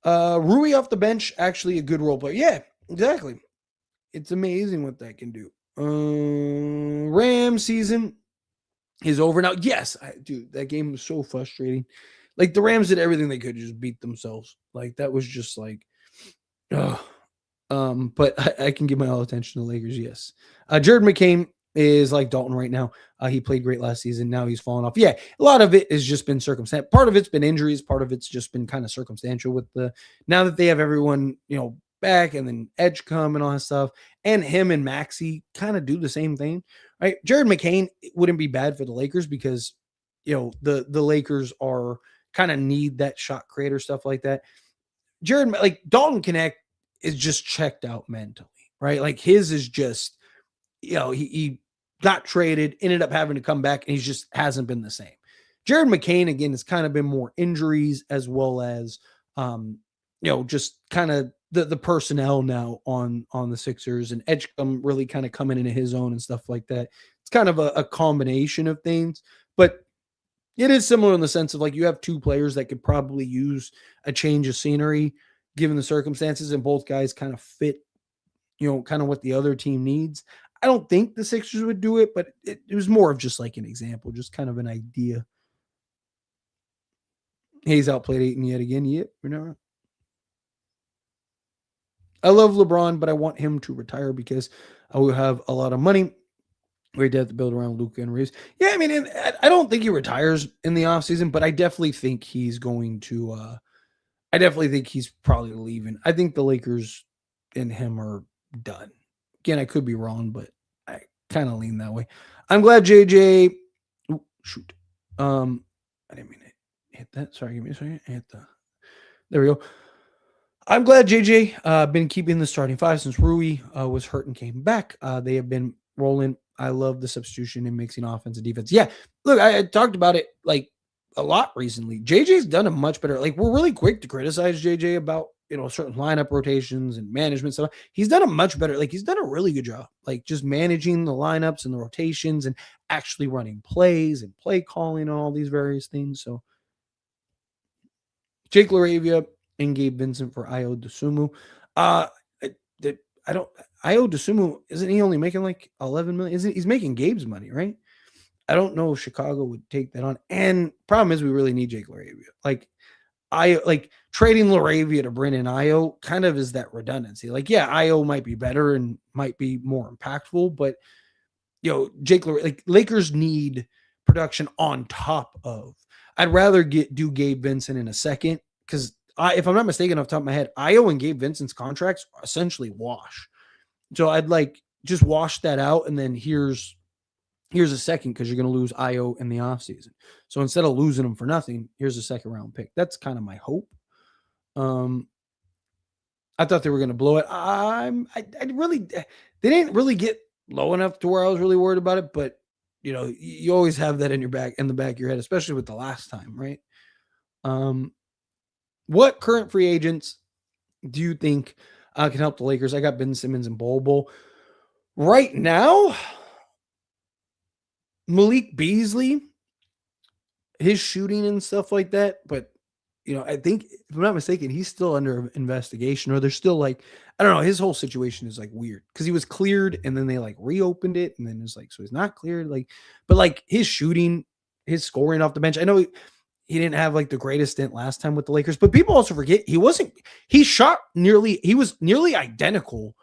Rui off the bench, actually a good role player. Yeah, exactly. It's amazing what that can do. Rams season is over now. Yes, dude, that game was so frustrating. Like the Rams did everything they could to just beat themselves. Like that was just like, but I can give my all attention to the Lakers. Yes. Jared McCain is like Dalton right now. He played great last season. Now he's fallen off. Yeah, a lot of it has just been circumstantial. Part of it's been injuries. Part of it's just been kind of circumstantial with now that they have everyone, back and then Edge come and all that stuff. And him and Maxey kind of do the same thing, right? Jared McCain wouldn't be bad for the Lakers because, the Lakers are kind of need that shot creator stuff like that. Jared, like Dalton Connect is just checked out mentally, right? Like his is just, he got traded, ended up having to come back, and he just hasn't been the same. Jared McCain, again, has kind of been more injuries as well as, just kind of the personnel now on the Sixers, and Edgecombe really kind of coming into his own and stuff like that. It's kind of a combination of things, but it is similar in the sense of like you have two players that could probably use a change of scenery given the circumstances, and both guys kind of fit, kind of what the other team needs. I don't think the Sixers would do it, but it was more of just like an example, just kind of an idea. Hayes outplayed Ayton yet again. Yep, we're not. I love LeBron, but I want him to retire because I will have a lot of money. We have to build around Luka and Reeves. Yeah, I mean, I don't think he retires in the offseason, but I definitely think he's going to I definitely think he's probably leaving. I think the Lakers and him are done. Again, I could be wrong, but I kind of lean that way. I'm glad JJ. Ooh, shoot. I didn't mean to hit that. Sorry, give me a second. There we go. I'm glad JJ been keeping the starting five since Rui was hurt and came back. They have been rolling. I love the substitution and mixing offense and defense. Yeah, look, I talked about it like a lot recently. JJ's done a much better. Like we're really quick to criticize JJ about certain lineup rotations and management stuff. He's done a much better. Like he's done a really good job. Like just managing the lineups and the rotations and actually running plays and play calling and all these various things. So Jake LaRavia and Gabe Vincent for Io DeSumo. Io DeSumo, isn't he only making like 11 million? He's making Gabe's money, right? I don't know if Chicago would take that on. And problem is we really need Jake LaRavia. Like trading LaRavia to bring in Io kind of is that redundancy. Like, yeah, Io might be better and might be more impactful, but Jake LaRavia, like Lakers need production on top of. I'd rather do Gabe Vincent in a second because if I'm not mistaken, off the top of my head, Io and Gabe Vincent's contracts essentially wash. So I'd like just wash that out, and then here's Here's a second because you're going to lose Io in the offseason. So instead of losing them for nothing, here's a second round pick. That's kind of my hope. I thought they were going to blow it. I really, they didn't really get low enough to where I was really worried about it. But you always have that in the back of your head, especially with the last time, right? What current free agents do you think can help the Lakers? I got Ben Simmons and Bol. Right now, Malik Beasley, his shooting and stuff like that, but I think if I'm not mistaken, he's still under investigation, or they're still like, I don't know. His whole situation is like weird because he was cleared and then they like reopened it, and then it's like, so he's not cleared. Like, but like his shooting, his scoring off the bench. I know he didn't have like the greatest stint last time with the Lakers, but people also forget he was nearly identical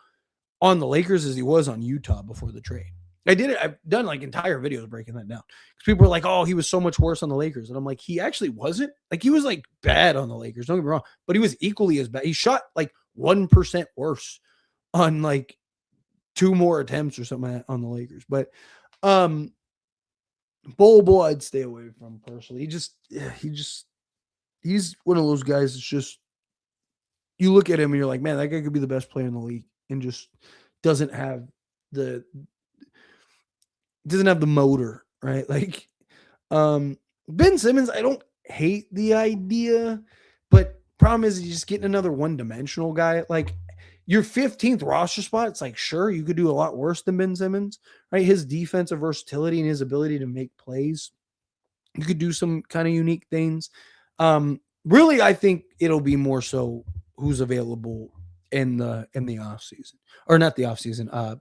on the Lakers as he was on Utah before the trade. I've done like entire videos breaking that down because people were like, oh, he was so much worse on the Lakers. And I'm like, he actually wasn't. Like, he was like bad on the Lakers. Don't get me wrong, but he was equally as bad. He shot like 1% worse on like 2 more attempts or something on the Lakers. But Bol, I'd stay away from personally. He's one of those guys that's just, you look at him and you're like, man, that guy could be the best player in the league, and just doesn't have the motor, right? Like, Ben Simmons, I don't hate the idea, but problem is he's just getting another one-dimensional guy. Like, your 15th roster spot, it's like, sure, you could do a lot worse than Ben Simmons, right? His defensive versatility and his ability to make plays, you could do some kind of unique things. Really, I think it'll be more so who's available in the offseason, or not the offseason,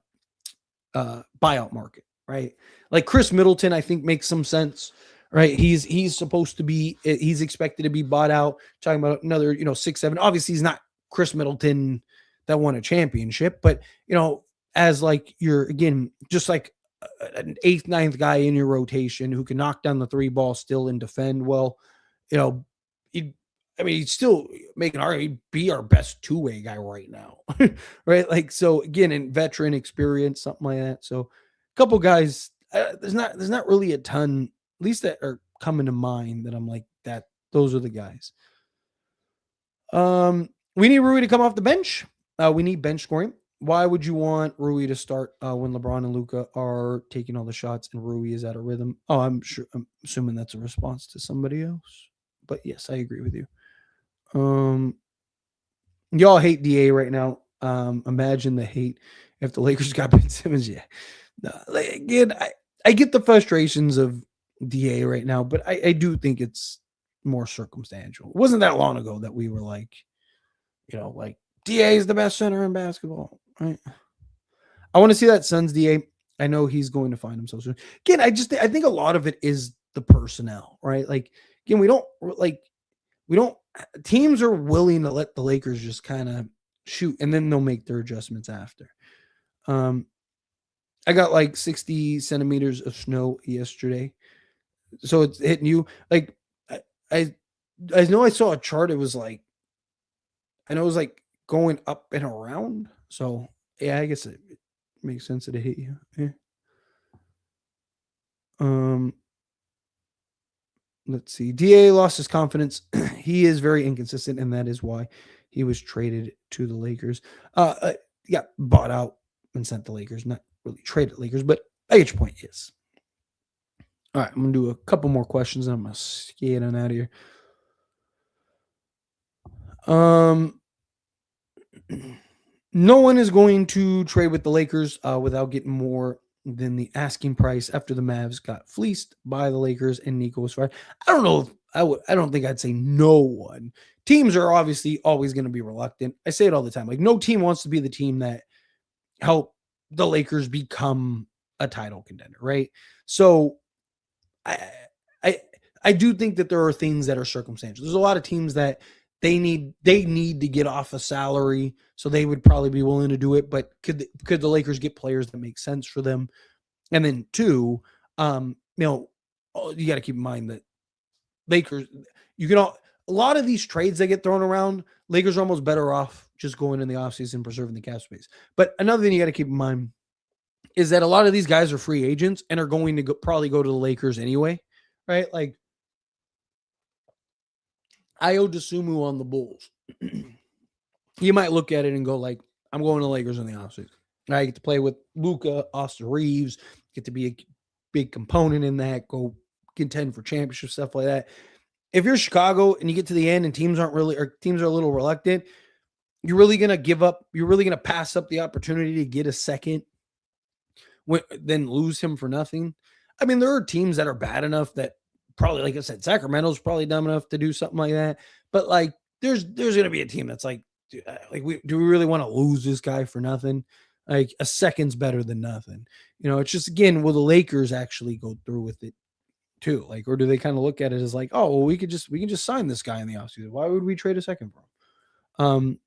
buyout market, right? Like Chris Middleton, I think makes some sense, right? He's supposed to be, he's expected to be bought out. Talking about another, 6-7. Obviously, he's not Chris Middleton that won a championship, but as like again, just like an 8th, 9th guy in your rotation who can knock down the 3 ball still and defend well, he'd still make an argument, he'd be our best 2-way guy right now, right? Like, so again, in veteran experience, something like that. So a couple guys, there's not really a ton, at least that are coming to mind that I'm like, that those are the guys. We need Rui to come off the bench. We need bench scoring. Why would you want Rui to start when LeBron and Luka are taking all the shots and Rui is out of rhythm? Oh, I'm assuming that's a response to somebody else. But yes, I agree with you. Y'all hate DA right now. Imagine the hate if the Lakers got Ben Simmons. Yeah. Again, I get the frustrations of DA right now, but I do think it's more circumstantial. It wasn't that long ago that we were like, like DA is the best center in basketball, right? I want to see that Suns DA. I know he's going to find himself soon. Again, I think a lot of it is the personnel, right? Like, again, we don't teams are willing to let the Lakers just kind of shoot, and then they'll make their adjustments after. I got like 60 centimeters of snow yesterday, so it's hitting you. Like, I know I saw a chart. It was like, I know it was like going up and around. So yeah, I guess it makes sense that it hit you. Yeah. Let's see. DA lost his confidence. He is very inconsistent, and that is why he was traded to the Lakers. Yeah, bought out and sent to Lakers. Not really traded Lakers, but I get your point. Yes. All right, I'm gonna do a couple more questions, and I'm gonna skate on out of here. No one is going to trade with the Lakers without getting more than the asking price after the Mavs got fleeced by the Lakers and Nico was fired. I don't know if I don't think I'd say no one. Teams are obviously always going to be reluctant. I say it all the time. Like, no team wants to be the team that helped the Lakers become a title contender, right? So I do think that there are things that are circumstantial. There's a lot of teams that they need to get off a salary, so they would probably be willing to do it. But could the Lakers get players that make sense for them? And then 2, you got to keep in mind that Lakers, a lot of these trades that get thrown around, Lakers are almost better off just going in the offseason and preserving the cap space. But another thing you got to keep in mind, is that a lot of these guys are free agents and are going to probably go to the Lakers anyway, right? Like Io DeSumo on the Bulls. You might look at it and go like, I'm going to the Lakers in the offseason. I get to play with Luka, Austin Reeves, get to be a big component in that, go contend for championship, stuff like that. If you're Chicago and you get to the end and teams are a little reluctant, you're really going to give up. You're really going to pass up the opportunity to get a second, then lose him for nothing. I mean, there are teams that are bad enough that probably, like I said, Sacramento's probably dumb enough to do something like that. But like, there's going to be a team that's like do we really want to lose this guy for nothing? Like a second's better than nothing. It's just, again, will the Lakers actually go through with it too? Like, or do they kind of look at it as like, oh, well, we can just sign this guy in the offseason. Why would we trade a second for him?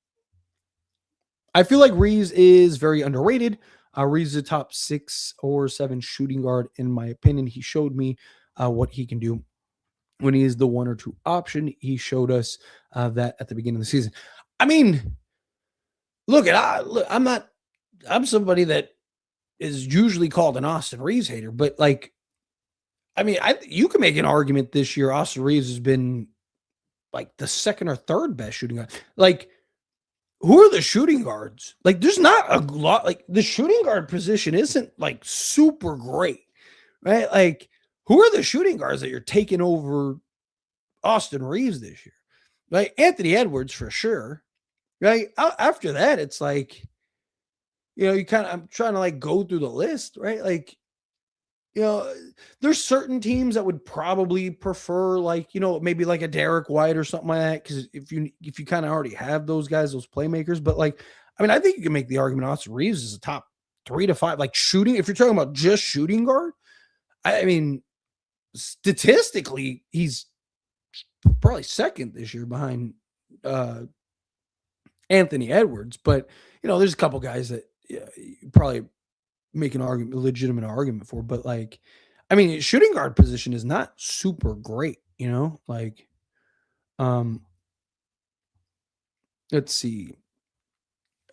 I feel like Reeves is very underrated. Reeves is a top 6 or 7 shooting guard, in my opinion. He showed me what he can do when he is the 1 or 2 option. He showed us that at the beginning of the season. I mean, I'm somebody that is usually called an Austin Reeves hater, but like, I mean, you can make an argument this year Austin Reeves has been like the 2nd or 3rd best shooting guard. Like, who are the shooting guards? Like, there's not a lot. Like, the shooting guard position isn't like super great, right? Like, who are the shooting guards that you're taking over Austin Reeves this year? Like, Anthony Edwards for sure, right? After that, it's like, I'm trying to like go through the list, right? Like, there's certain teams that would probably prefer like, maybe like a Derek White or something like that. Cause if you kind of already have those guys, those playmakers, but like, I mean, I think you can make the argument Austin Reeves is a top 3 to 5, like shooting. If you're talking about just shooting guard, I mean, statistically, he's probably 2nd this year behind Anthony Edwards. But, there's a couple guys that probably make a legitimate argument for, but like, I mean, shooting guard position is not super great, like, let's see.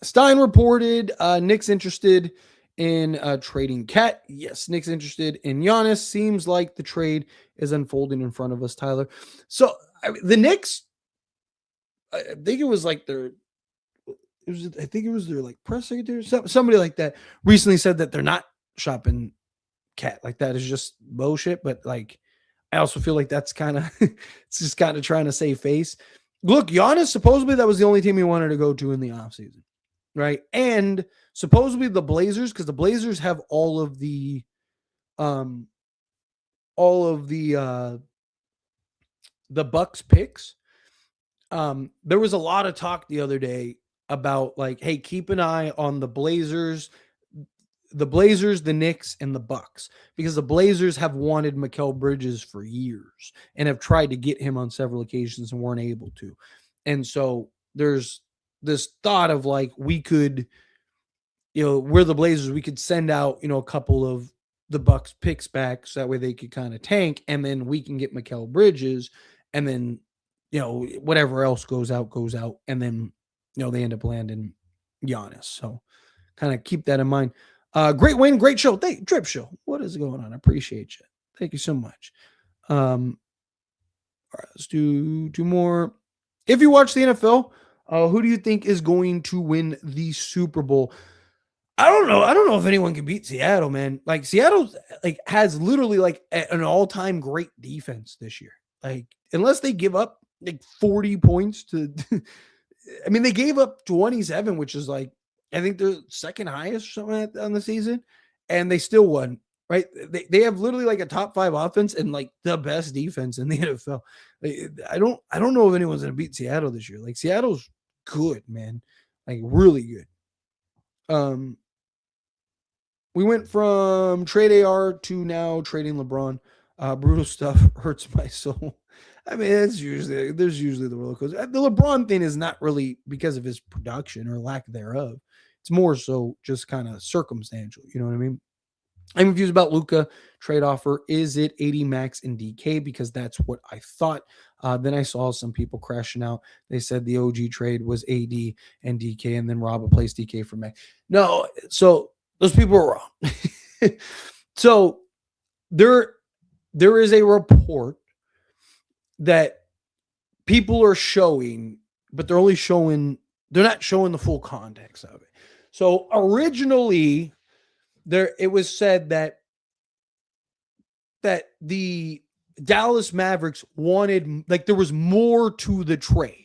Stein reported, Nick's interested in trading Cat. Yes, Nick's interested in Giannis. Seems like the trade is unfolding in front of us, Tyler. So the Knicks, I think it was like their like press secretary, somebody like that recently said that they're not shopping Cat. Like, that is just bullshit. But like, I also feel like that's kind of it's just kind of trying to save face. Look, Giannis, supposedly that was the only team he wanted to go to in the offseason, right? And supposedly the Blazers, because the Blazers have all of the Bucks picks. There was a lot of talk the other day about like, hey, keep an eye on the Blazers, the Knicks, and the Bucks, because the Blazers have wanted Mikal Bridges for years and have tried to get him on several occasions and weren't able to. And so there's this thought of like, we could, we're the Blazers, we could send out, a couple of the Bucks picks back so that way they could kind of tank, and then we can get Mikal Bridges, and then, whatever else goes out, and then, they end up landing Giannis. So kind of keep that in mind. Great win, great show. Drip Show. What is going on? I appreciate you. Thank you so much. All right, let's do 2 more. If you watch the NFL, who do you think is going to win the Super Bowl? I don't know. I don't know if anyone can beat Seattle, man. Like, Seattle like has literally like an all-time great defense this year. Like, unless they give up like 40 points to I mean, they gave up 27, which is like, I think they're 2nd highest or something on the season, and they still won, right? They have literally like a top 5 offense and like the best defense in the NFL. I don't know if anyone's going to beat Seattle this year. Like, Seattle's good, man. Like, really good. We went from trade AR to now trading LeBron. Brutal stuff hurts my soul. I mean, there's usually the roller coaster. The LeBron thing is not really because of his production or lack thereof. It's more so just kind of circumstantial. You know what I mean? I'm confused about Luka trade offer. Is it 80 max in DK? Because that's what I thought. Then I saw some people crashing out. They said the OG trade was AD and DK, and then Rob replaced DK for Max. No, so Those people are wrong. So there is a report that people are showing, but they're not showing the full context of it. So originally it was said that the Dallas Mavericks wanted, like, there was more to the trade.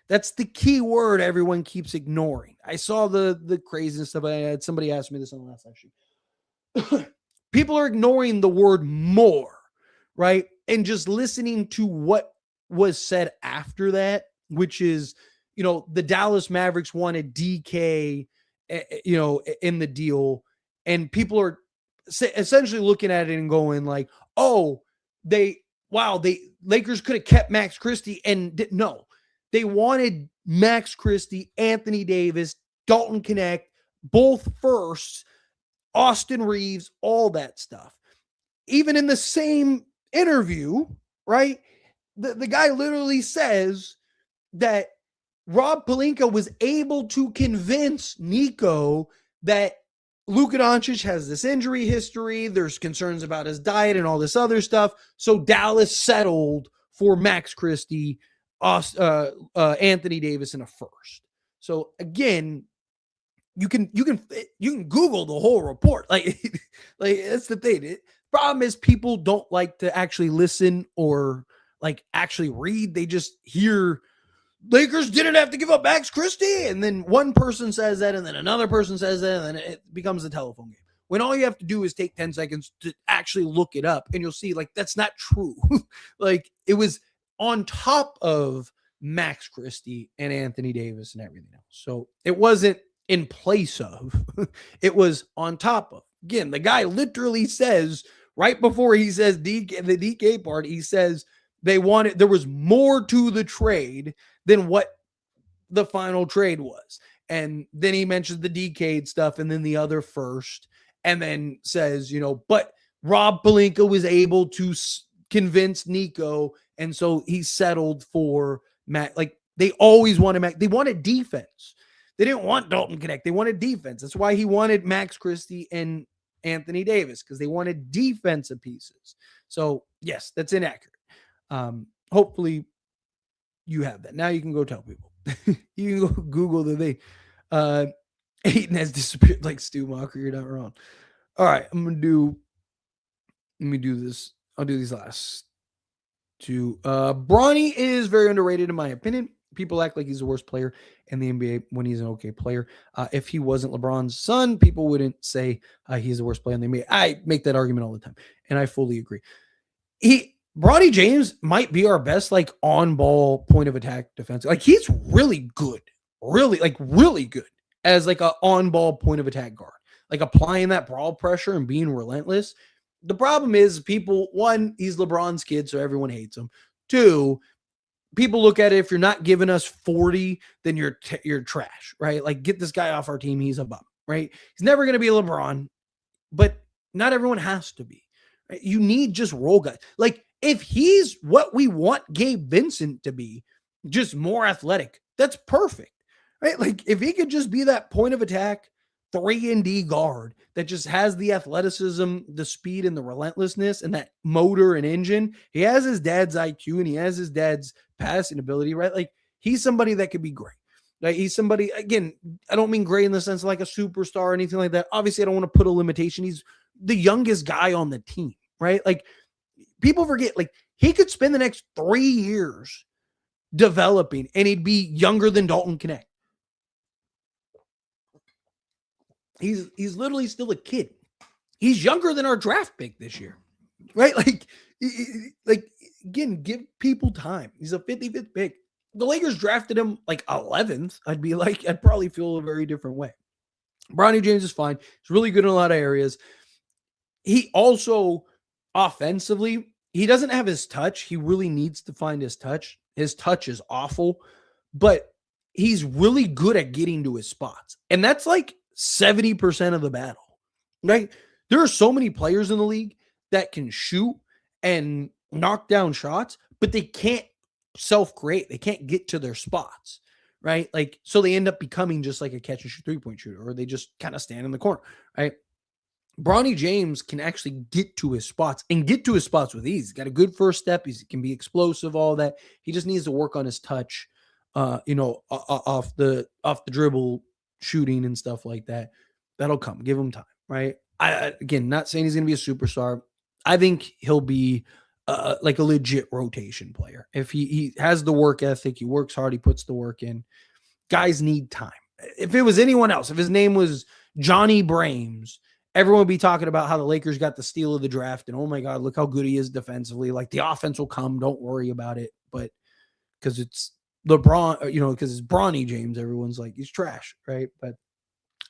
That's the key word everyone keeps ignoring. I saw the crazy stuff. I had somebody ask me this on the last session. People are ignoring the word more, right? And just listening to what was said after that, which is, the Dallas Mavericks wanted DK, in the deal. And people are essentially looking at it and going like, oh, they Lakers could have kept Max Christie, and no, they wanted Max Christie, Anthony Davis, Dalton Connect, both firsts, Austin Reeves, all that stuff. Even in the same interview, right? The guy literally says that Rob Pelinka was able to convince Nico that Luka Doncic has this injury history. There's concerns about his diet and all this other stuff. So Dallas settled for Max Christie, Anthony Davis in a first. So again, you can Google the whole report. Like that's the thing. Problem is people don't like to actually listen or like actually read. They just hear Lakers didn't have to give up Max Christie, and then one person says that, and then another person says that, and then it becomes a telephone game. When all you have to do is take 10 seconds to actually look it up, and you'll see, like, that's not true. Like, it was on top of Max Christie and Anthony Davis and everything else. So it wasn't in place of, it was on top of. Again, the guy literally says, right before he says the DK part, he says there was more to the trade than what the final trade was. And then he mentions the DK stuff and then the other first, and then says, but Rob Pelinka was able to convince Nico, and so he settled for Matt. Like, they always wanted Matt. They wanted defense. They didn't want Dalton Connect. They wanted defense. That's why he wanted Max Christie and Anthony Davis, because they wanted defensive pieces. So yes, that's inaccurate. Hopefully you have that. Now you can go tell people. You can go Google the thing. Ayton has disappeared like Stu Mocker. You're not wrong. All right, let me do this. I'll do these last two. Bronny is very underrated in my opinion. People act like he's the worst player in the NBA when he's an okay player. If he wasn't LeBron's son, people wouldn't say he's the worst player in the NBA. I make that argument all the time, and I fully agree. Bronny James might be our best, like, on-ball point of attack defense. Like, he's really good, really good as like a on-ball point of attack guard, like applying that brawl pressure and being relentless. The problem is people, one, he's LeBron's kid, so everyone hates him. Two, people look at it, if you're not giving us 40, then you're trash, right? Like, get this guy off our team. He's a bum, right? He's never going to be LeBron, but not everyone has to be. Right? You need just role guys. Like, if he's what we want Gabe Vincent to be, just more athletic, that's perfect, right? Like, if he could just be that point of attack 3-and-D guard that just has the athleticism, the speed, and the relentlessness, and that motor and engine. He has his dad's IQ and he has his dad's passing ability, right? Like, he's somebody that could be great. Like, he's somebody, again, I don't mean great in the sense of like a superstar or anything like that. Obviously, I don't want to put a limitation. He's the youngest guy on the team, right? Like, people forget, like, he could spend the next 3 years developing and he'd be younger than Dalton Connect. He's literally still a kid. He's younger than our draft pick this year, right? Like again, give people time. He's a 55th pick. The Lakers drafted him like 11th. I'd probably feel a very different way. Bronny James is fine. He's really good in a lot of areas. He also, offensively, he doesn't have his touch. He really needs to find his touch. His touch is awful, but he's really good at getting to his spots. And that's like 70% of the battle, right? There are so many players in the league that can shoot and knock down shots, but they can't self-create. They can't get to their spots, right? Like, so they end up becoming just like a catch and shoot 3-point shooter, or they just kind of stand in the corner, right? Bronny James can actually get to his spots and get to his spots with ease. He's got a good first step. He can be explosive, all that. He just needs to work on his touch, off the dribble shooting and stuff like that. That'll come. Give him time, right? Again, not saying he's going to be a superstar. I think he'll be like a legit rotation player. If he has the work ethic, he works hard, he puts the work in. Guys need time. If it was anyone else, if his name was Johnny Brames, everyone would be talking about how the Lakers got the steal of the draft and, oh my God, look how good he is defensively. Like, the offense will come. Don't worry about it. But because it's LeBron, because it's Bronny James, everyone's like, he's trash, right? But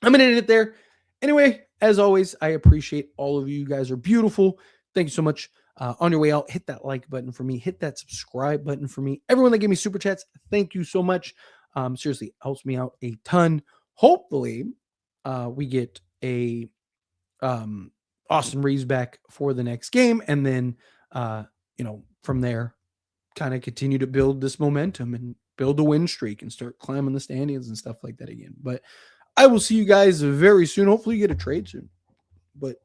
I'm going to end it there. Anyway, as always, I appreciate all of you. You guys are beautiful. Thank you so much. On your way out, hit that like button for me. Hit that subscribe button for me. Everyone that gave me super chats, thank you so much. Seriously, helps me out a ton. Hopefully, we get a Austin Reeves back for the next game, and then from there, kind of continue to build this momentum and build a win streak and start climbing the standings and stuff like that again. But I will see you guys very soon. Hopefully, you get a trade soon. But